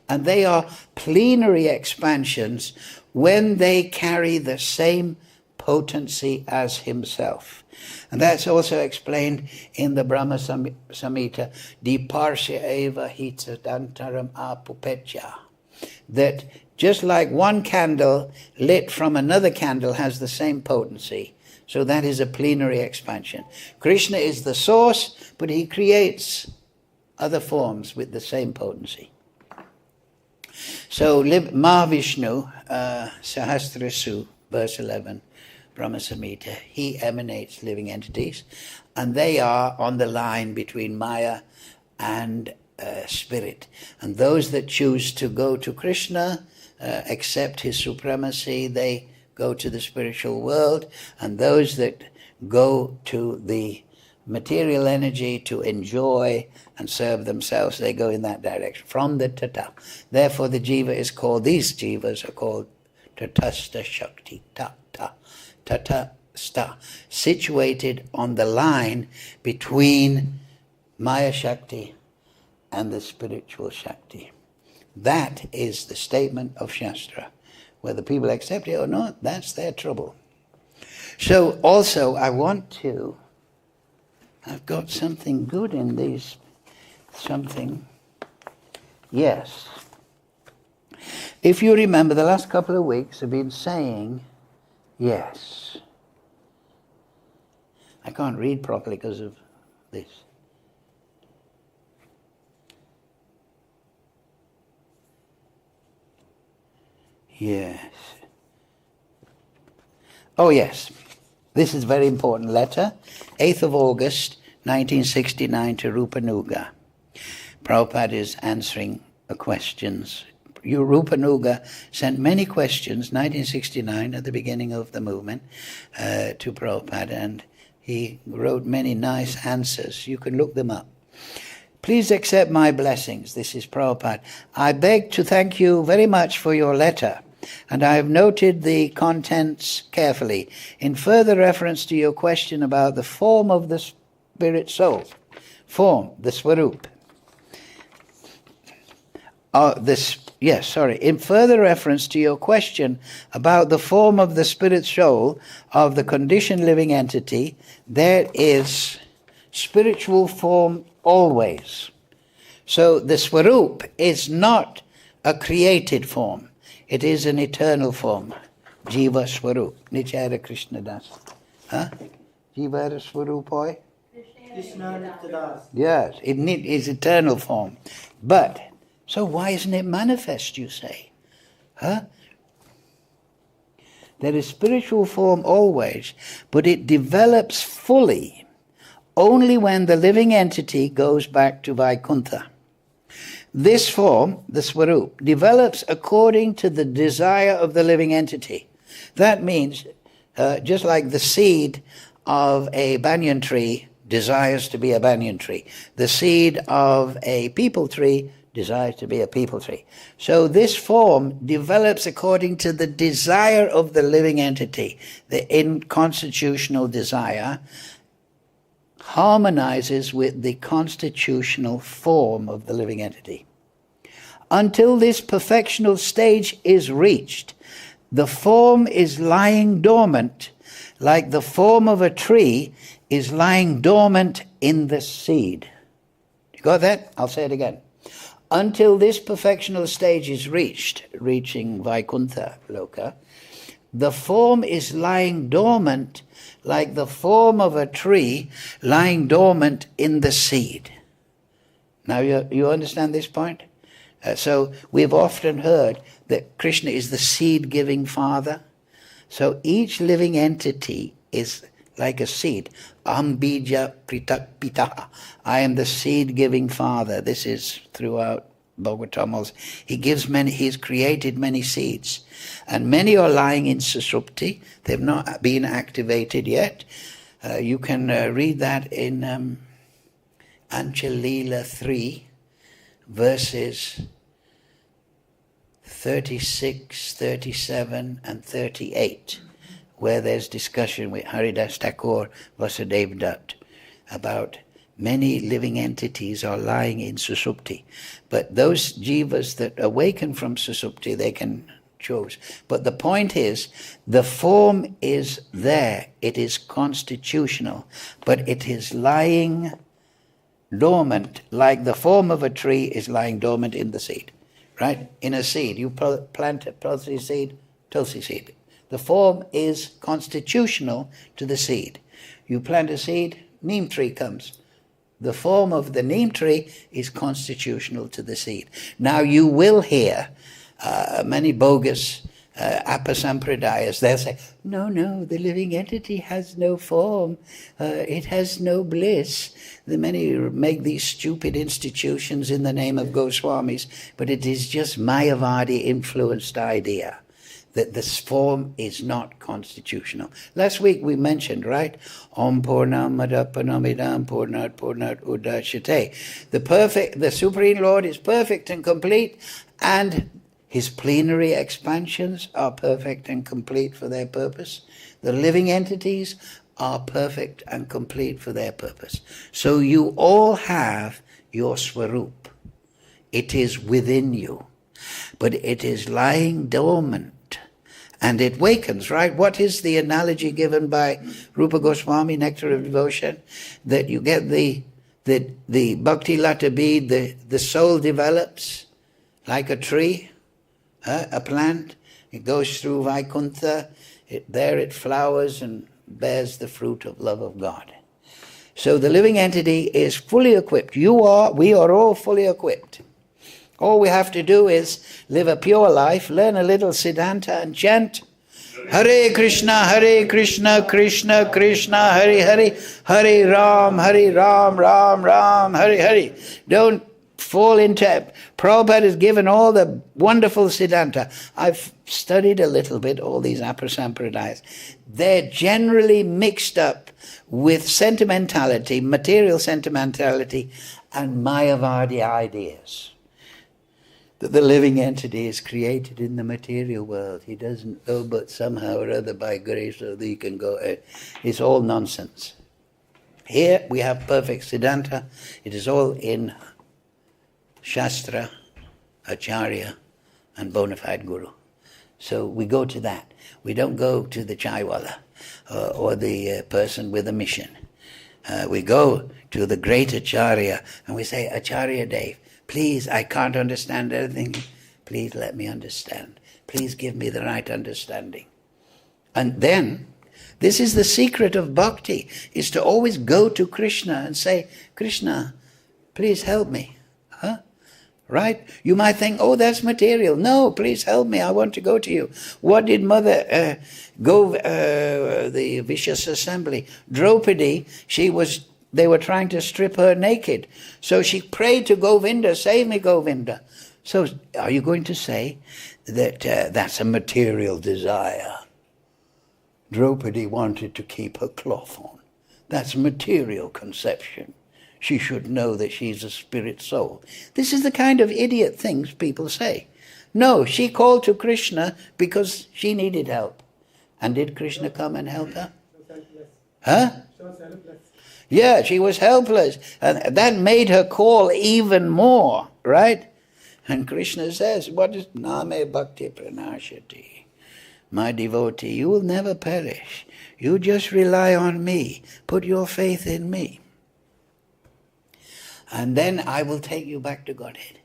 And they are plenary expansions when they carry the same potency as himself. And that's also explained in the Brahma Samhita, Diparsya eva hita dantaram apupetya, that just like one candle lit from another candle has the same potency, so that is a plenary expansion. Krishna is the source, but he creates other forms with the same potency. So Mahavishnu, Sahasrasu, verse 11, Brahma Samhita, he emanates living entities, and they are on the line between Maya and spirit. And those that choose to go to Krishna, accept his supremacy, they go to the spiritual world, and those that go to the material energy to enjoy and serve themselves, they go in that direction, from the tata. Therefore the jiva is called, these jivas are called tatasta shakti, tatasta, situated on the line between Maya Shakti and the spiritual Shakti. That is the statement of Shastra. Whether people accept it or not, that's their trouble. So also I've got something good in these, yes. If you remember, the last couple of weeks I've been saying yes. I can't read properly because of this. Yes. Oh yes, this is a very important letter. 8th of August, 1969 to Rupanuga. Prabhupada is answering the questions. Rupanuga sent many questions, 1969, at the beginning of the movement, to Prabhupada, and he wrote many nice answers. You can look them up. Please accept my blessings. This is Prabhupada. I beg to thank you very much for your letter, and I have noted the contents carefully. In further reference to your question about the form of the spirit soul, form, the swarup. In further reference to your question about the form of the spirit soul of the conditioned living entity, there is spiritual form always. So the swarup is not a created form. It is an eternal form. Jiva swarup. Nichara Krishna Das. Huh? Jiva swarupoy?
Krishna Nityadas.
Yes, it is eternal form. But, so why isn't it manifest, you say? Huh? There is spiritual form always, but it develops fully only when the living entity goes back to Vaikuntha. This form, the swarup, develops according to the desire of the living entity. That means, just like the seed of a banyan tree desires to be a banyan tree, the seed of a peepal tree desires to be a peepal tree. So this form develops according to the desire of the living entity. The inconstitutional desire harmonizes with the constitutional form of the living entity. Until this perfectional stage is reached, the form is lying dormant, like the form of a tree is lying dormant in the seed. You got that? I'll say it again. Until this perfectional stage is reached, reaching Vaikuntha Loka, the form is lying dormant like the form of a tree lying dormant in the seed. Now you understand this point? So we've often heard that Krishna is the seed-giving father. So each living entity is like a seed. Aham bija pritak pitaha. I am the seed-giving father. This is throughout Bhagavatam also, he's created many seeds. And many are lying in Susupti. They've not been activated yet. You can read that in Anchalila 3, verses 36, 37, and 38, where there's discussion with Haridas Thakur, Vasudev Dutt, about many living entities are lying in Susupti. But those jivas that awaken from Susupti, they can choose. But the point is, the form is there. It is constitutional, but it is lying dormant, like the form of a tree is lying dormant in the seed. Right? In a seed, you plant a tulsi seed, The form is constitutional to the seed. You plant a seed, neem tree comes. The form of the neem tree is constitutional to the seed. Now you will hear many bogus apasampradayas. They'll say, no, the living entity has no form. It has no bliss. The many make these stupid institutions in the name of Goswamis, but it is just Mayavadi influenced idea that this form is not constitutional. Last week we mentioned, right? Om Purnam Madapanamidam Purnat Purnat Udashate. The Supreme Lord is perfect and complete, and his plenary expansions are perfect and complete for their purpose. The living entities are perfect and complete for their purpose. So you all have your Swarup. It is within you, but it is lying dormant, and it wakens, right? What is the analogy given by Rupa Goswami, Nectar of Devotion? That you get the Bhakti Lata bead, the soul develops like a tree, a plant. It goes through Vaikuntha. There it flowers and bears the fruit of love of God. So the living entity is fully equipped. We are all fully equipped. All we have to do is live a pure life, learn a little Siddhanta and chant Hare Krishna, Krishna Krishna, Hare Hare, Hare Ram, Ram Ram, Hare Hare. Don't fall into... Prabhupada has given all the wonderful Siddhanta. I've studied a little bit all these apasampradayas. They're generally mixed up with sentimentality, material sentimentality, and Mayavadi ideas. That the living entity is created in the material world. He doesn't know, but somehow or other by grace so that he can go... It's all nonsense. Here we have perfect Siddhanta. It is all in Shastra, Acharya, and bona fide Guru. So we go to that. We don't go to the chaiwala or the person with a mission. We go to the great Acharya and we say, Acharya Dev, please, I can't understand anything. Please let me understand. Please give me the right understanding. And then, this is the secret of bhakti, is to always go to Krishna and say, Krishna, please help me. Right? You might think, oh, that's material. No, please help me. I want to go to you. What did Mother the Vicious Assembly? Draupadi, they were trying to strip her naked. So she prayed to Govinda, save me, Govinda. So are you going to say that that's a material desire? Draupadi wanted to keep her cloth on. That's material conception. She should know that she's a spirit soul. This is the kind of idiot things people say. No, she called to Krishna because she needed help. And did Krishna come and help her? Huh?
She was helpless.
Yeah, she was helpless. And that made her call even more, right? And Krishna says, what is Name Bhakti Pranashati? My devotee, you will never perish. You just rely on me. Put your faith in me. And then I will take you back to Godhead.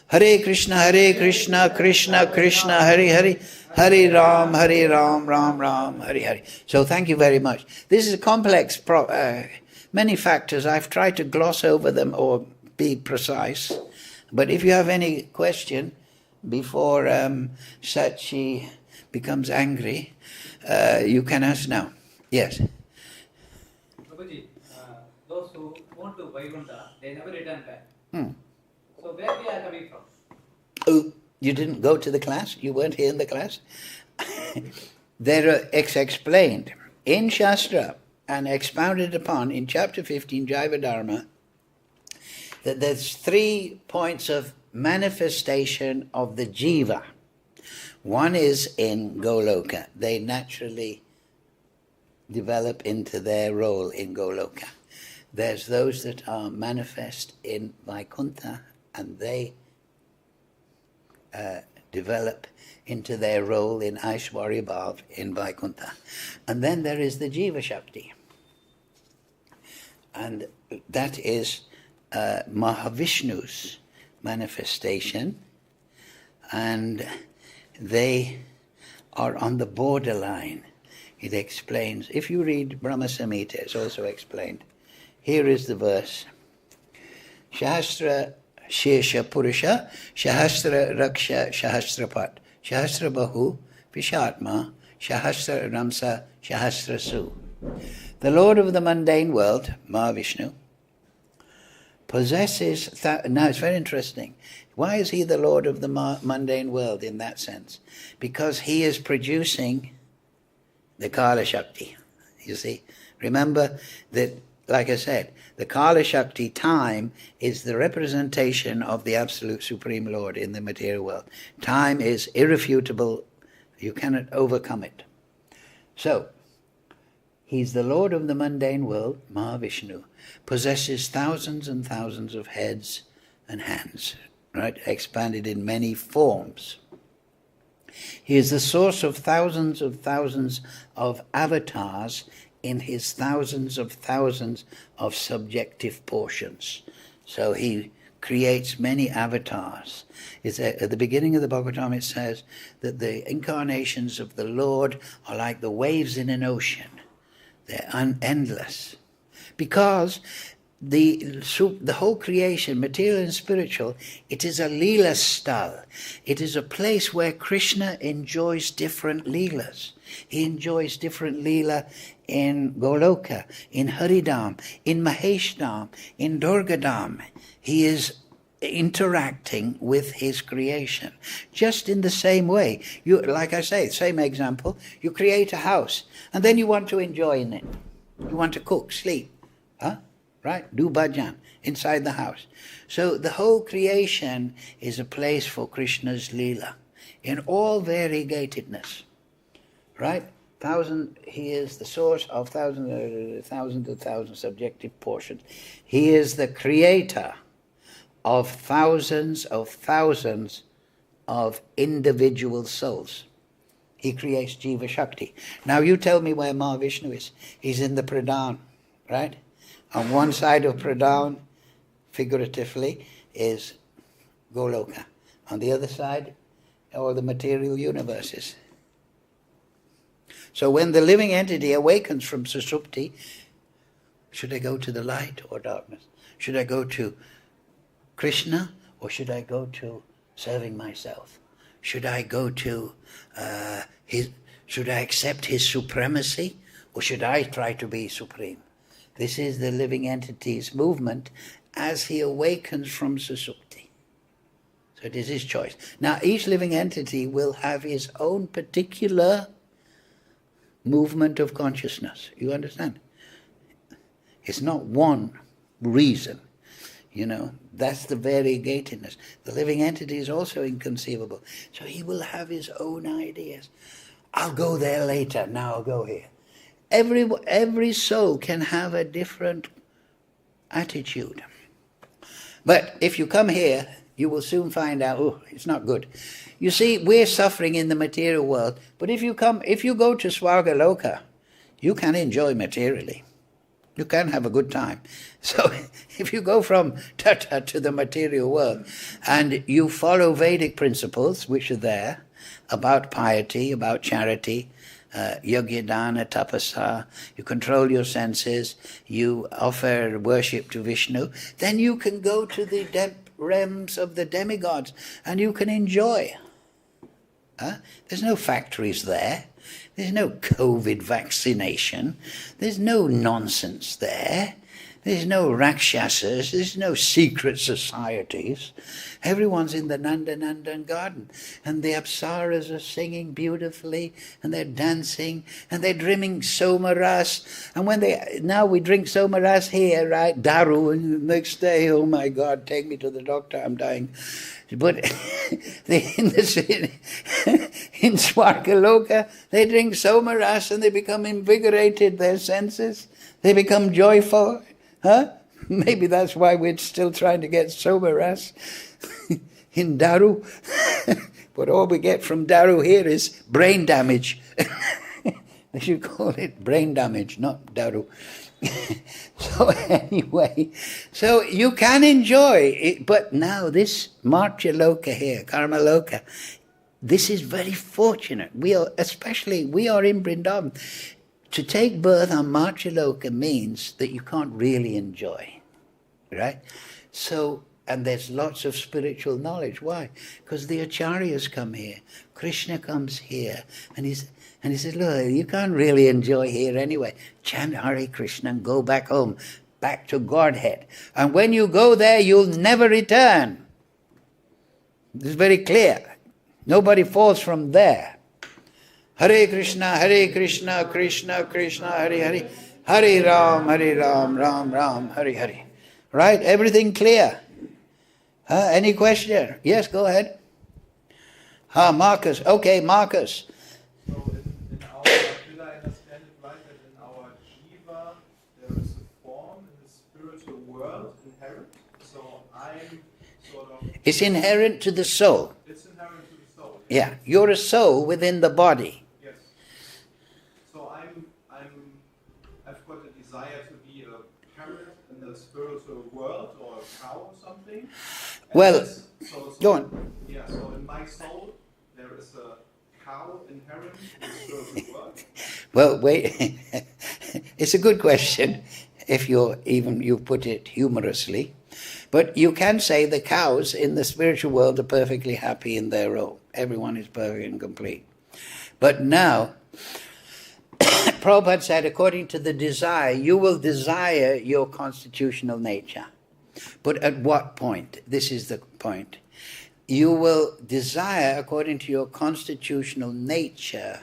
Hare Krishna, Krishna Krishna, Hare Hare, Hare Ram, Ram Ram, Hare Hare. So thank you very much. This is a complex, many factors. I've tried to gloss over them or be precise. But if you have any question before Sachi becomes angry, you can ask now. Yes.
Prabhuji, those who want to Vaikuntha, they never return back.
Hmm.
So where they are coming from?
Oh, you didn't go to the class? You weren't here in the class? It's explained in Shastra and expounded upon in chapter 15, Jaiva Dharma, that there's 3 points of manifestation of the jiva. One is in Goloka. They naturally develop into their role in Goloka. There's those that are manifest in Vaikuntha, and they develop into their role in Aishwarya Bhav in Vaikuntha. And then there is the Jiva Shakti. And that is Mahavishnu's manifestation, and they are on the borderline. It explains, if you read Brahma Samhita, it's also explained. Here is the verse. Shahasra Shesha Purusha, Shahasra Raksha Shahasrapat, Shahasra Bahu, Vishatma, Shahasra Ramsa, Shahasra Su. The Lord of the mundane world, Mahavishnu, possesses, now it's very interesting. Why is he the Lord of the mundane world in that sense? Because he is producing the Kala Shakti. You see, remember that, like I said, the Kala Shakti, time, is the representation of the Absolute Supreme Lord in the material world. Time is irrefutable. You cannot overcome it. So, he's the Lord of the mundane world, Mahavishnu, possesses thousands and thousands of heads and hands, right? Expanded in many forms. He is the source of thousands of avatars in his thousands of subjective portions. So he creates many avatars. At the beginning of the Bhagavatam it says that the incarnations of the Lord are like the waves in an ocean. They're endless. Because the whole creation, material and spiritual, it is a Leela stal. It is a place where Krishna enjoys different Leelas. He enjoys different Leela in Goloka, in Haridam, in Maheshdam, in Durgadam. He is interacting with his creation. Just in the same way. You, like I say, same example, you create a house and then you want to enjoy in it. You want to cook, sleep, right? Do bhajan inside the house. So the whole creation is a place for Krishna's Leela in all variegatedness, right? He is the source of thousands subjective portions. He is the creator of thousands of individual souls. He creates Jiva Shakti. Now you tell me where Mahavishnu is. He's in the Pradhan, right? On one side of Pradhan, figuratively, is Goloka. On the other side, all the material universes. So when the living entity awakens from Susupti, should I go to the light or darkness? Should I go to Krishna or should I go to serving myself? Should I go to should I accept his supremacy or should I try to be supreme? This is the living entity's movement as he awakens from Susupti. So it is his choice. Now each living entity will have his own particular movement of consciousness. You understand? It's not one reason. That's the variegatedness. The living entity is also inconceivable. So he will have his own ideas. I'll go there later, now I'll go here. Every soul can have a different attitude. But if you come here, you will soon find out, it's not good. You see, we're suffering in the material world, but if you go to Swarga Loka, you can enjoy materially. You can have a good time. So if you go from Tata to the material world and you follow Vedic principles, which are there, about piety, about charity, yajna, dana, tapasa, you control your senses, you offer worship to Vishnu, then you can go to the realms of the demigods and you can enjoy. There's no factories there. There's no COVID vaccination. There's no nonsense there. There's no Rakshasas, there's no secret societies. Everyone's in the Nandan garden. And the Apsaras are singing beautifully, and they're dancing, and they're drinking Somaras. And now we drink Somaras here, right? Daru, and the next day, oh my God, take me to the doctor, I'm dying. But in Swargaloka, they drink Somaras and they become invigorated, their senses. They become joyful. Huh? Maybe that's why we're still trying to get Somaras in Daru. But all we get from Daru here is brain damage. They should call it brain damage, not Daru. So anyway, so you can enjoy it, but now this Marcha Loka here, Karma Loka, this is very fortunate. We are in Vrindavan. To take birth on Marcha Loka means that you can't really enjoy, right? So, and there's lots of spiritual knowledge. Why? Because the acharyas come here. Krishna comes here, and he says, look, you can't really enjoy here anyway. Chant Hare Krishna and go back home, back to Godhead. And when you go there, you'll never return. This is very clear. Nobody falls from there. Hare Krishna, Krishna Krishna, Hare Hare. Hare Ram, Ram Ram, Hare Hare. Right? Everything clear? Any question? Yes, go ahead. Marcus. Okay, Marcus.
So in our, did I understand it right that in our jiva there is a form in the spiritual world inherent? So I'm sort of...
It's inherent to the soul.
It's inherent to the soul.
Yeah, you're a soul within the body.
Yes. So I've got a desire to be a parrot in the spiritual world or a cow or something. And
Well, go on.
Yeah, so in my soul there is a cow inherent in the spiritual world.
Well, wait. It's a good question, if you put it humorously. But you can say the cows in the spiritual world are perfectly happy in their role. Everyone is perfect and complete. But now, Prabhupada said, according to the desire, you will desire your constitutional nature. But at what point? This is the point. You will desire, according to your constitutional nature,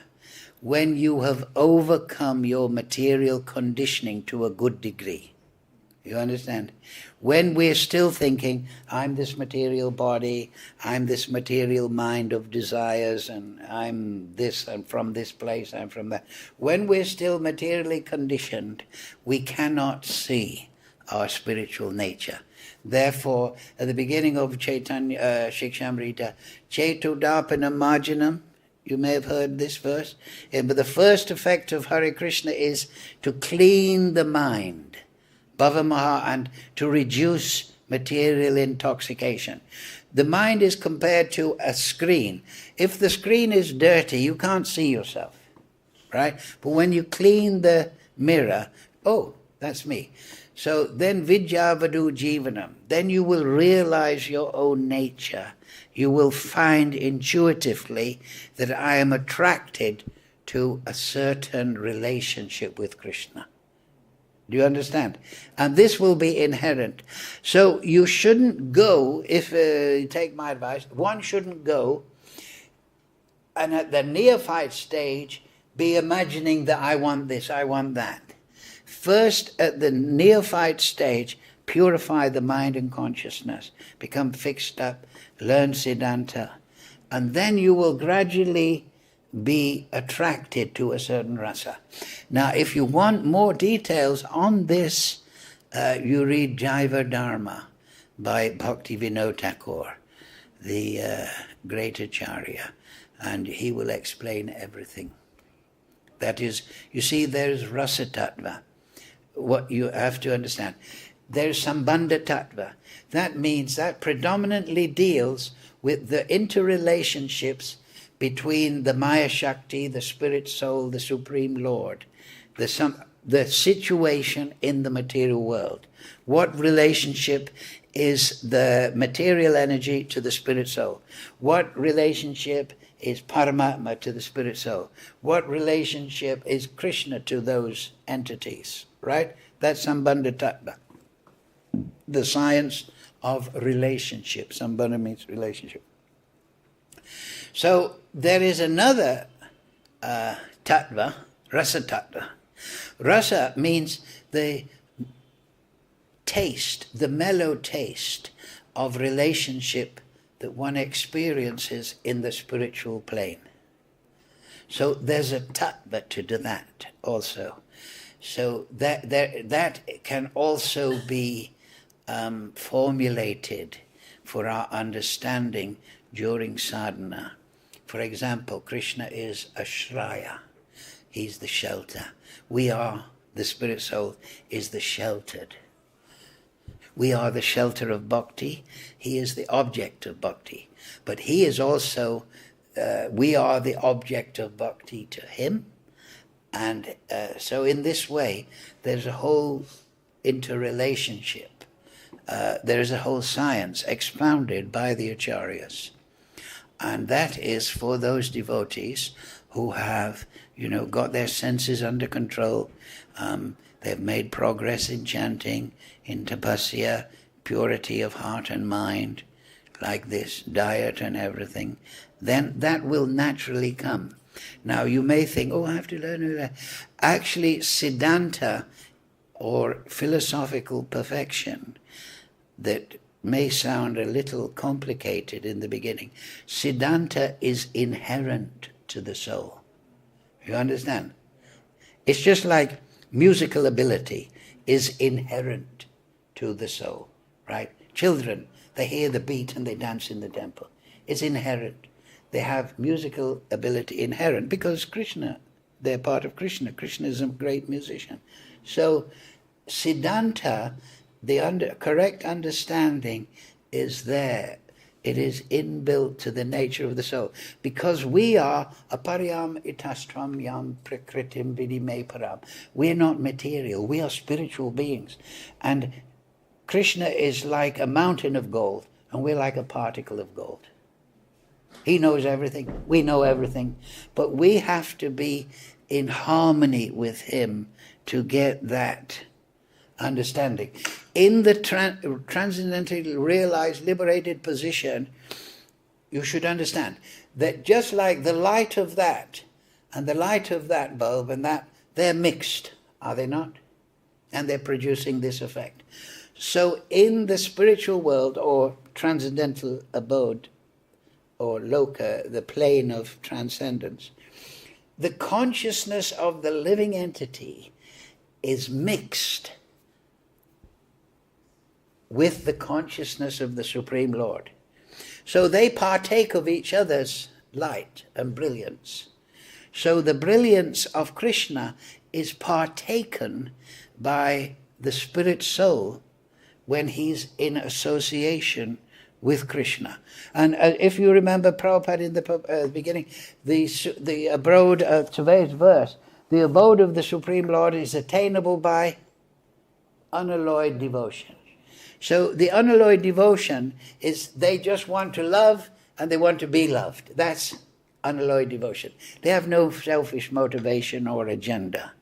when you have overcome your material conditioning to a good degree. You understand? When we're still thinking, I'm this material body, I'm this material mind of desires, and I'm this, I'm from this place, I'm from that. When we're still materially conditioned, we cannot see our spiritual nature. Therefore, at the beginning of Chaitanya Shikshamrita, Chetudapana Marjanam, you may have heard this verse, but the first effect of Hare Krishna is to clean the mind, Bhavamaha, and to reduce material intoxication. The mind is compared to a screen. If the screen is dirty, you can't see yourself, right? But when you clean the mirror, oh, that's me. So then Vidyavadu Jivanam, then you will realize your own nature. You will find intuitively that I am attracted to a certain relationship with Krishna. Do you understand? And this will be inherent. So you shouldn't go, if you take my advice, one shouldn't go and at the neophyte stage be imagining that I want this, I want that. First, at the neophyte stage, purify the mind and consciousness, become fixed up, learn Siddhanta, and then you will gradually be attracted to a certain rasa. Now, if you want more details on this, you read Jaiva Dharma by Bhakti Vinod Thakur, the great Acharya, and he will explain everything. That is, you see, there's Rasa Tattva. What you have to understand. There's Sambandha Tattva. That means that predominantly deals with the interrelationships between the Maya Shakti, the Spirit Soul, the Supreme Lord, the situation in the material world. What relationship is the material energy to the Spirit Soul? What relationship is Paramatma to the Spirit Soul? What relationship is Krishna to those entities? Right? That's Sambandha Tattva. the science of relationship. Sambandha means relationship. So there is another tattva, rasa tattva. Rasa means the taste, the mellow taste of relationship that one experiences in the spiritual plane. So there's a tattva to do that also. So that can also be formulated for our understanding during sadhana. For example, Krishna is Ashraya. He's the shelter. We are, the spirit soul, is the sheltered. We are the shelter of bhakti. He is the object of bhakti. But he is also, we are the object of bhakti to him. And so in this way, there's a whole interrelationship. There is a whole science expounded by the acharyas. And that is for those devotees who have, got their senses under control. They've made progress in chanting, in tapasya, purity of heart and mind, like this, diet and everything. Then that will naturally come. Now you may think, I have to learn that. Actually, siddhanta, or philosophical perfection, that may sound a little complicated in the beginning. Siddhanta is inherent to the soul. You understand? It's just like musical ability is inherent to the soul, right? Children, they hear the beat and they dance in the temple. It's inherent. They have musical ability inherent because Krishna, they're part of Krishna. Krishna is a great musician. So siddhanta, the correct understanding is there. It is inbuilt to the nature of the soul. Because we are apariyam itastram yam prakritim vidime param. We are not material. We are spiritual beings. And Krishna is like a mountain of gold, and we're like a particle of gold. He knows everything. We know everything. But we have to be in harmony with him to get that understanding. In the transcendently realized, liberated position, you should understand that just like the light of that and the light of that bulb and that, they're mixed, are they not? And they're producing this effect. So in the spiritual world or transcendental abode or loka, the plane of transcendence, the consciousness of the living entity is mixed with the consciousness of the Supreme Lord. So they partake of each other's light and brilliance. So the brilliance of Krishna is partaken by the spirit soul when he's in association with Krishna. And if you remember Prabhupada in the beginning, the abode of today's verse, the abode of the Supreme Lord is attainable by unalloyed devotion. So the unalloyed devotion is they just want to love and they want to be loved. That's unalloyed devotion. They have no selfish motivation or agenda.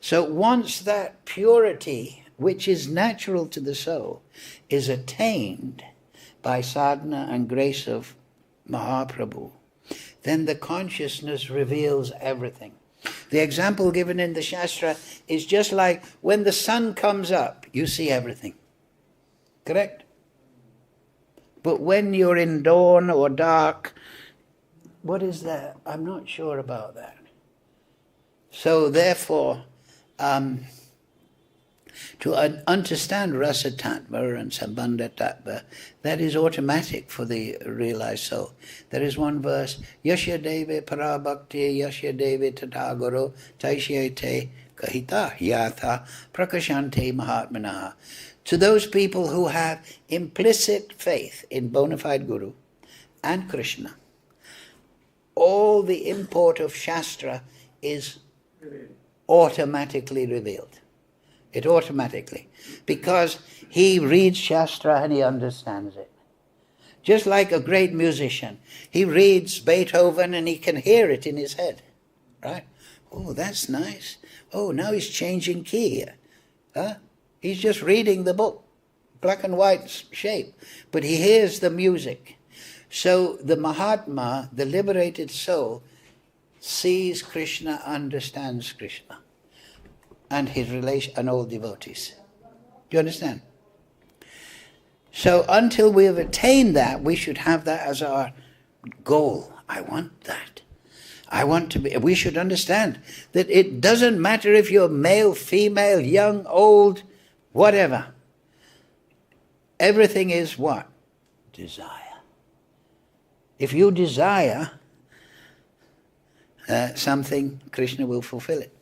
So once that purity, which is natural to the soul, is attained by sadhana and grace of Mahaprabhu, then the consciousness reveals everything. The example given in the Shastra is just like when the sun comes up, you see everything. Correct? But when you're in dawn or dark, what is that? I'm not sure about that. So therefore, to understand rasa tattva and sambandha tattva, that is automatic for the realized soul. There is one verse, Yashya deve parabhakti yashya deve tatagaro taishyate kahita yatha prakashante mahatmanaha. To those people who have implicit faith in bona fide Guru and Krishna, all the import of Shastra is automatically revealed. It automatically. Because he reads Shastra and he understands it. Just like a great musician. He reads Beethoven and he can hear it in his head. Right? Oh, that's nice. Oh, now he's changing key. He's just reading the book. black and white shape, but he hears the music. So the Mahatma, the liberated soul, sees Krishna, understands Krishna, and his relation, and all devotees. Do you understand? So until we have attained that, we should have that as our goal. I want that. I want to be. We should understand that it doesn't matter if you're male, female, young, old, whatever. Everything is what? Desire. If you desire something, Krishna will fulfill it.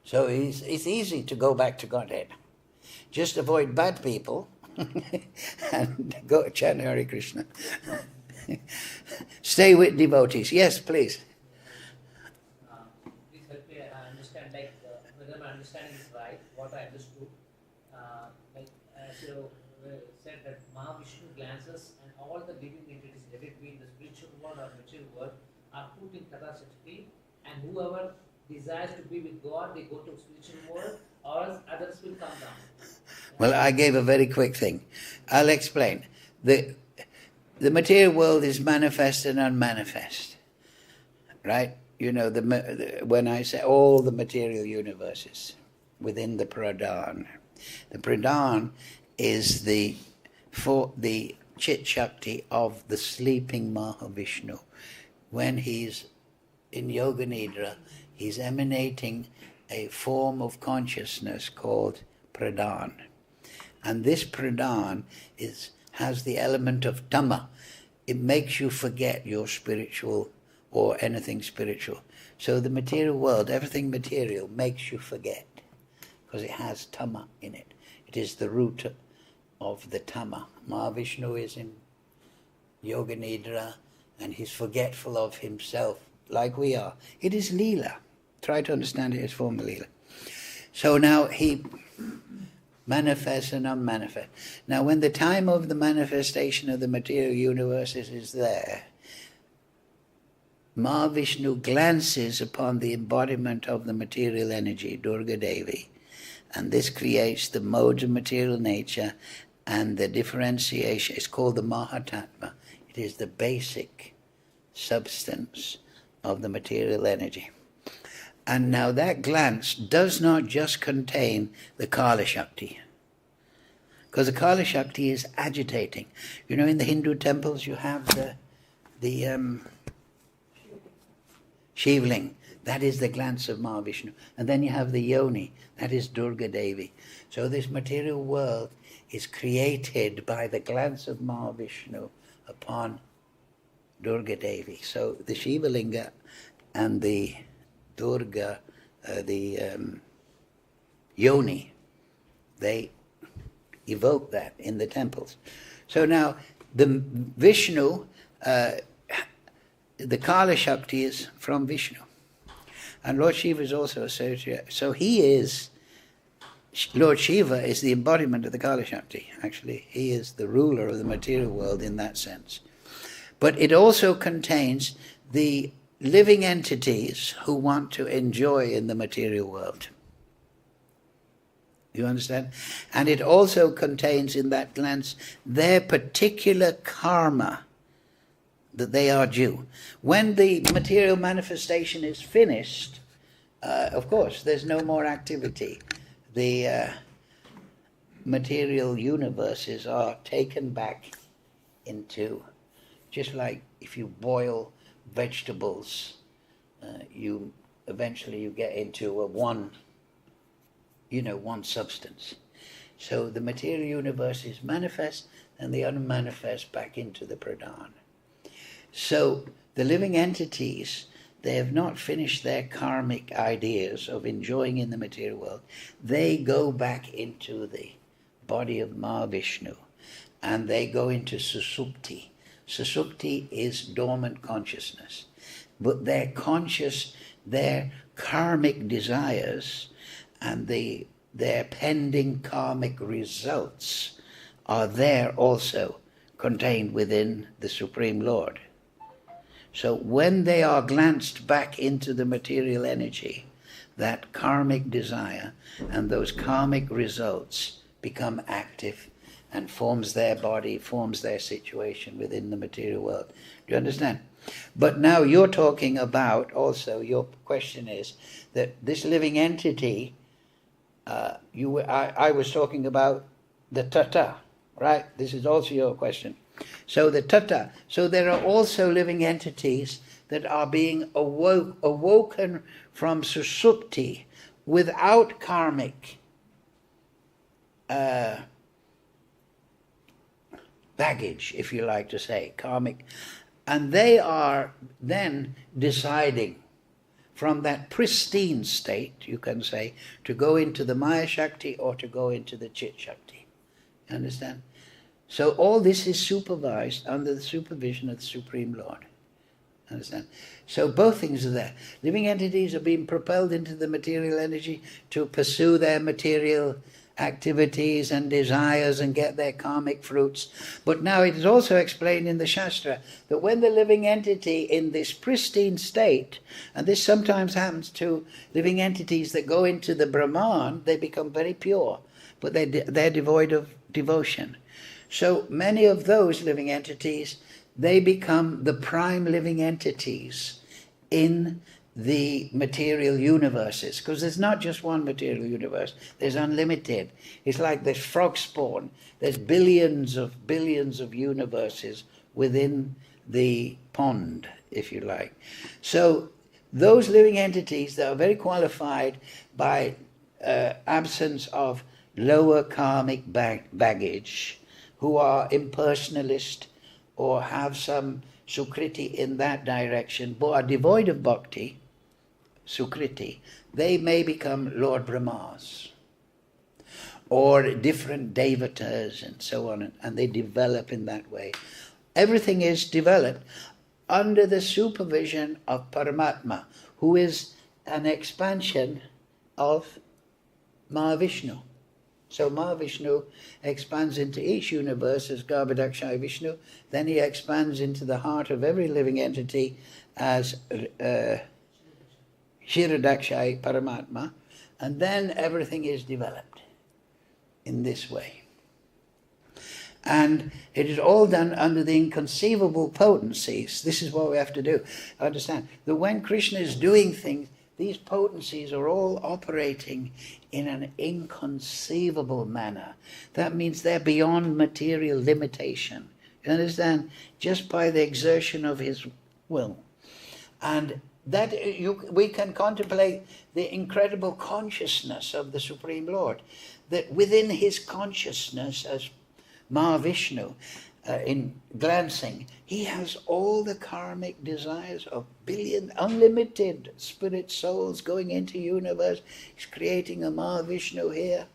So it's easy to go back to Godhead. Just avoid bad people and go chant Hare Krishna. Stay with devotees. Yes, please.
Please help me understand, whether my understanding is right, what I understood. As you said that Mahavishnu glances and all the living entities, let it be in the spiritual world or material world, are put in Kadashakti, and whoever desires to be with God, they go to spiritual world, or else others will come down.
Well, I gave a very quick thing. I'll explain. The material world is manifest and unmanifest, right? You know, when I say all the material universes within the Pradhan is the Chit Shakti of the sleeping Mahavishnu. When he's in Yoga Nidra, he's emanating a form of consciousness called Pradhan. And this Pradhan has the element of Dhamma. It makes you forget your spiritual or anything spiritual. So the material world, everything material, makes you forget because it has Dhamma in it. It is the root of the Dhamma. Mahavishnu is in Yoga Nidra and he's forgetful of himself like we are. It is Leela. Try to understand it as form of Leela. So now he manifest and unmanifest. Now when the time of the manifestation of the material universes is there, Mahavishnu glances upon the embodiment of the material energy, Durga Devi, and this creates the modes of material nature and the differentiation. It's called the Mahatatma. It is the basic substance of the material energy. And now that glance does not just contain the Kala Shakti, because the Kala Shakti is agitating. You know, in the Hindu temples you have the Shivling, that is the glance of Mahavishnu. And then you have the Yoni, that is Durga Devi. So this material world is created by the glance of Mahavishnu upon Durga Devi. So the Shivalinga and the Durga, Yoni, they evoke that in the temples. So now the Vishnu, the Kala Shakti is from Vishnu. And Lord Shiva is also associated. So Lord Shiva is the embodiment of the Kala Shakti. Actually, he is the ruler of the material world in that sense. But it also contains the living entities who want to enjoy in the material world. You understand? And it also contains in that glance their particular karma that they are due. When the material manifestation is finished, of course, there's no more activity. The material universes are taken back into, just like if you boil vegetables, eventually you get into one substance. So the material universe is manifest and the unmanifest back into the Pradhan. So the living entities, they have not finished their karmic ideas of enjoying in the material world. They go back into the body of Mahavishnu and they go into Susupti. Susupti is dormant consciousness. But their karmic desires and their pending karmic results are there also contained within the Supreme Lord. So when they are glanced back into the material energy, that karmic desire, and those karmic results become active and forms their body, forms their situation within the material world. Do you understand? But now you're talking about also, your question is that this living entity, I was talking about the tata, right? This is also your question. So the tata, so there are also living entities that are being awoken from susupti without karmic baggage, if you like to say, karmic. And they are then deciding from that pristine state, you can say, to go into the Maya Shakti or to go into the Chit Shakti. You understand? So all this is supervised under the supervision of the Supreme Lord. Understand? So both things are there. Living entities are being propelled into the material energy to pursue their material activities and desires and get their karmic fruits. But now it is also explained in the Shastra that when the living entity in this pristine state, and this sometimes happens to living entities that go into the Brahman, they become very pure, but they're devoid of devotion. So many of those living entities, they become the prime living entities in the material universes, because there's not just one material universe, there's unlimited. It's like this frog spawn. There's billions of universes within the pond, if you like. So those living entities that are very qualified by absence of lower karmic baggage, who are impersonalist or have some sukriti in that direction, but are devoid of bhakti, sukriti, they may become Lord Brahmas or different devatas and so on, and they develop in that way. Everything is developed under the supervision of Paramatma, who is an expansion of Mahavishnu. So Mahavishnu expands into each universe as Garbhodakshaya Vishnu, then he expands into the heart of every living entity as Kshirodakshaya Paramatma, and then everything is developed in this way. And it is all done under the inconceivable potencies. This is what we have to do. Understand that when Krishna is doing things, these potencies are all operating in an inconceivable manner. That means they're beyond material limitation. You understand? Just by the exertion of his will. And that we can contemplate the incredible consciousness of the Supreme Lord. That within his consciousness as Mahavishnu, in glancing, he has all the karmic desires of unlimited spirit souls going into universe. He's creating a Mahavishnu here.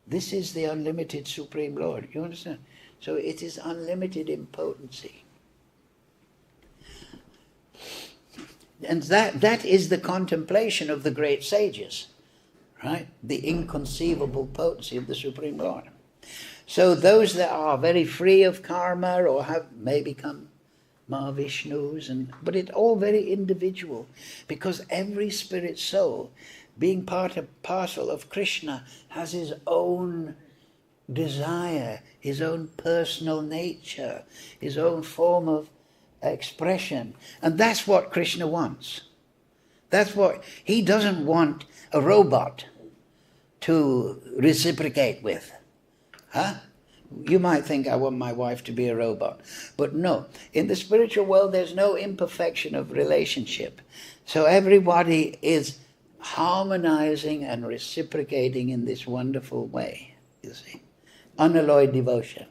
This is the unlimited Supreme Lord. You understand? So it is unlimited in potency. And that is the contemplation of the great sages, right? The inconceivable potency of the Supreme Lord. So those that are very free of karma or may become Mahavishnus, but it's all very individual, because every spirit soul, being part and parcel of Krishna, has his own desire, his own personal nature, his own form of expression. And that's what Krishna wants. That's what he doesn't want a robot to reciprocate with. Huh? You might think I want my wife to be a robot. But no, in the spiritual world there's no imperfection of relationship. So everybody is harmonizing and reciprocating in this wonderful way, you see. Unalloyed devotion.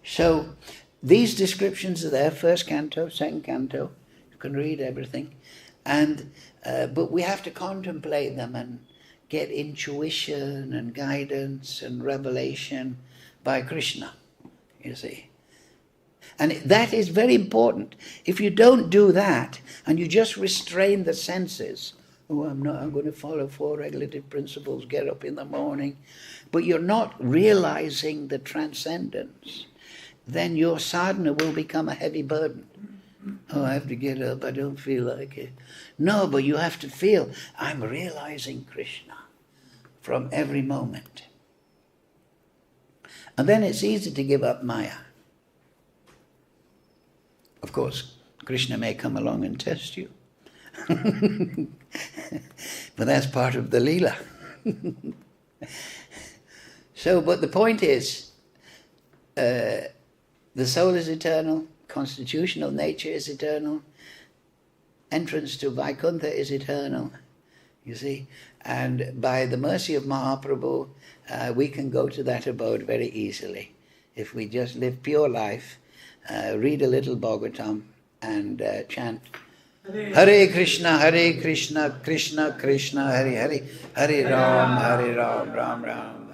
So these descriptions are there, first canto, second canto. You can read everything. And but we have to contemplate them and get intuition and guidance and revelation by Krishna, you see. And that is very important. If you don't do that and you just restrain the senses, I'm going to follow 4 regulative principles, get up in the morning, but you're not realizing the transcendence, then your sadhana will become a heavy burden. Oh, I have to get up, I don't feel like it. No, but you have to feel, I'm realizing Krishna from every moment. And then it's easy to give up Maya. Of course, Krishna may come along and test you. But that's part of the Leela. So, but the point is, the soul is eternal, constitutional nature is eternal, entrance to Vaikuntha is eternal, you see. And by the mercy of Mahaprabhu, we can go to that abode very easily. If we just live pure life, read a little Bhagavatam and chant Hare Krishna, Krishna Krishna, Hare Hare, Hare Ram, Ram Ram.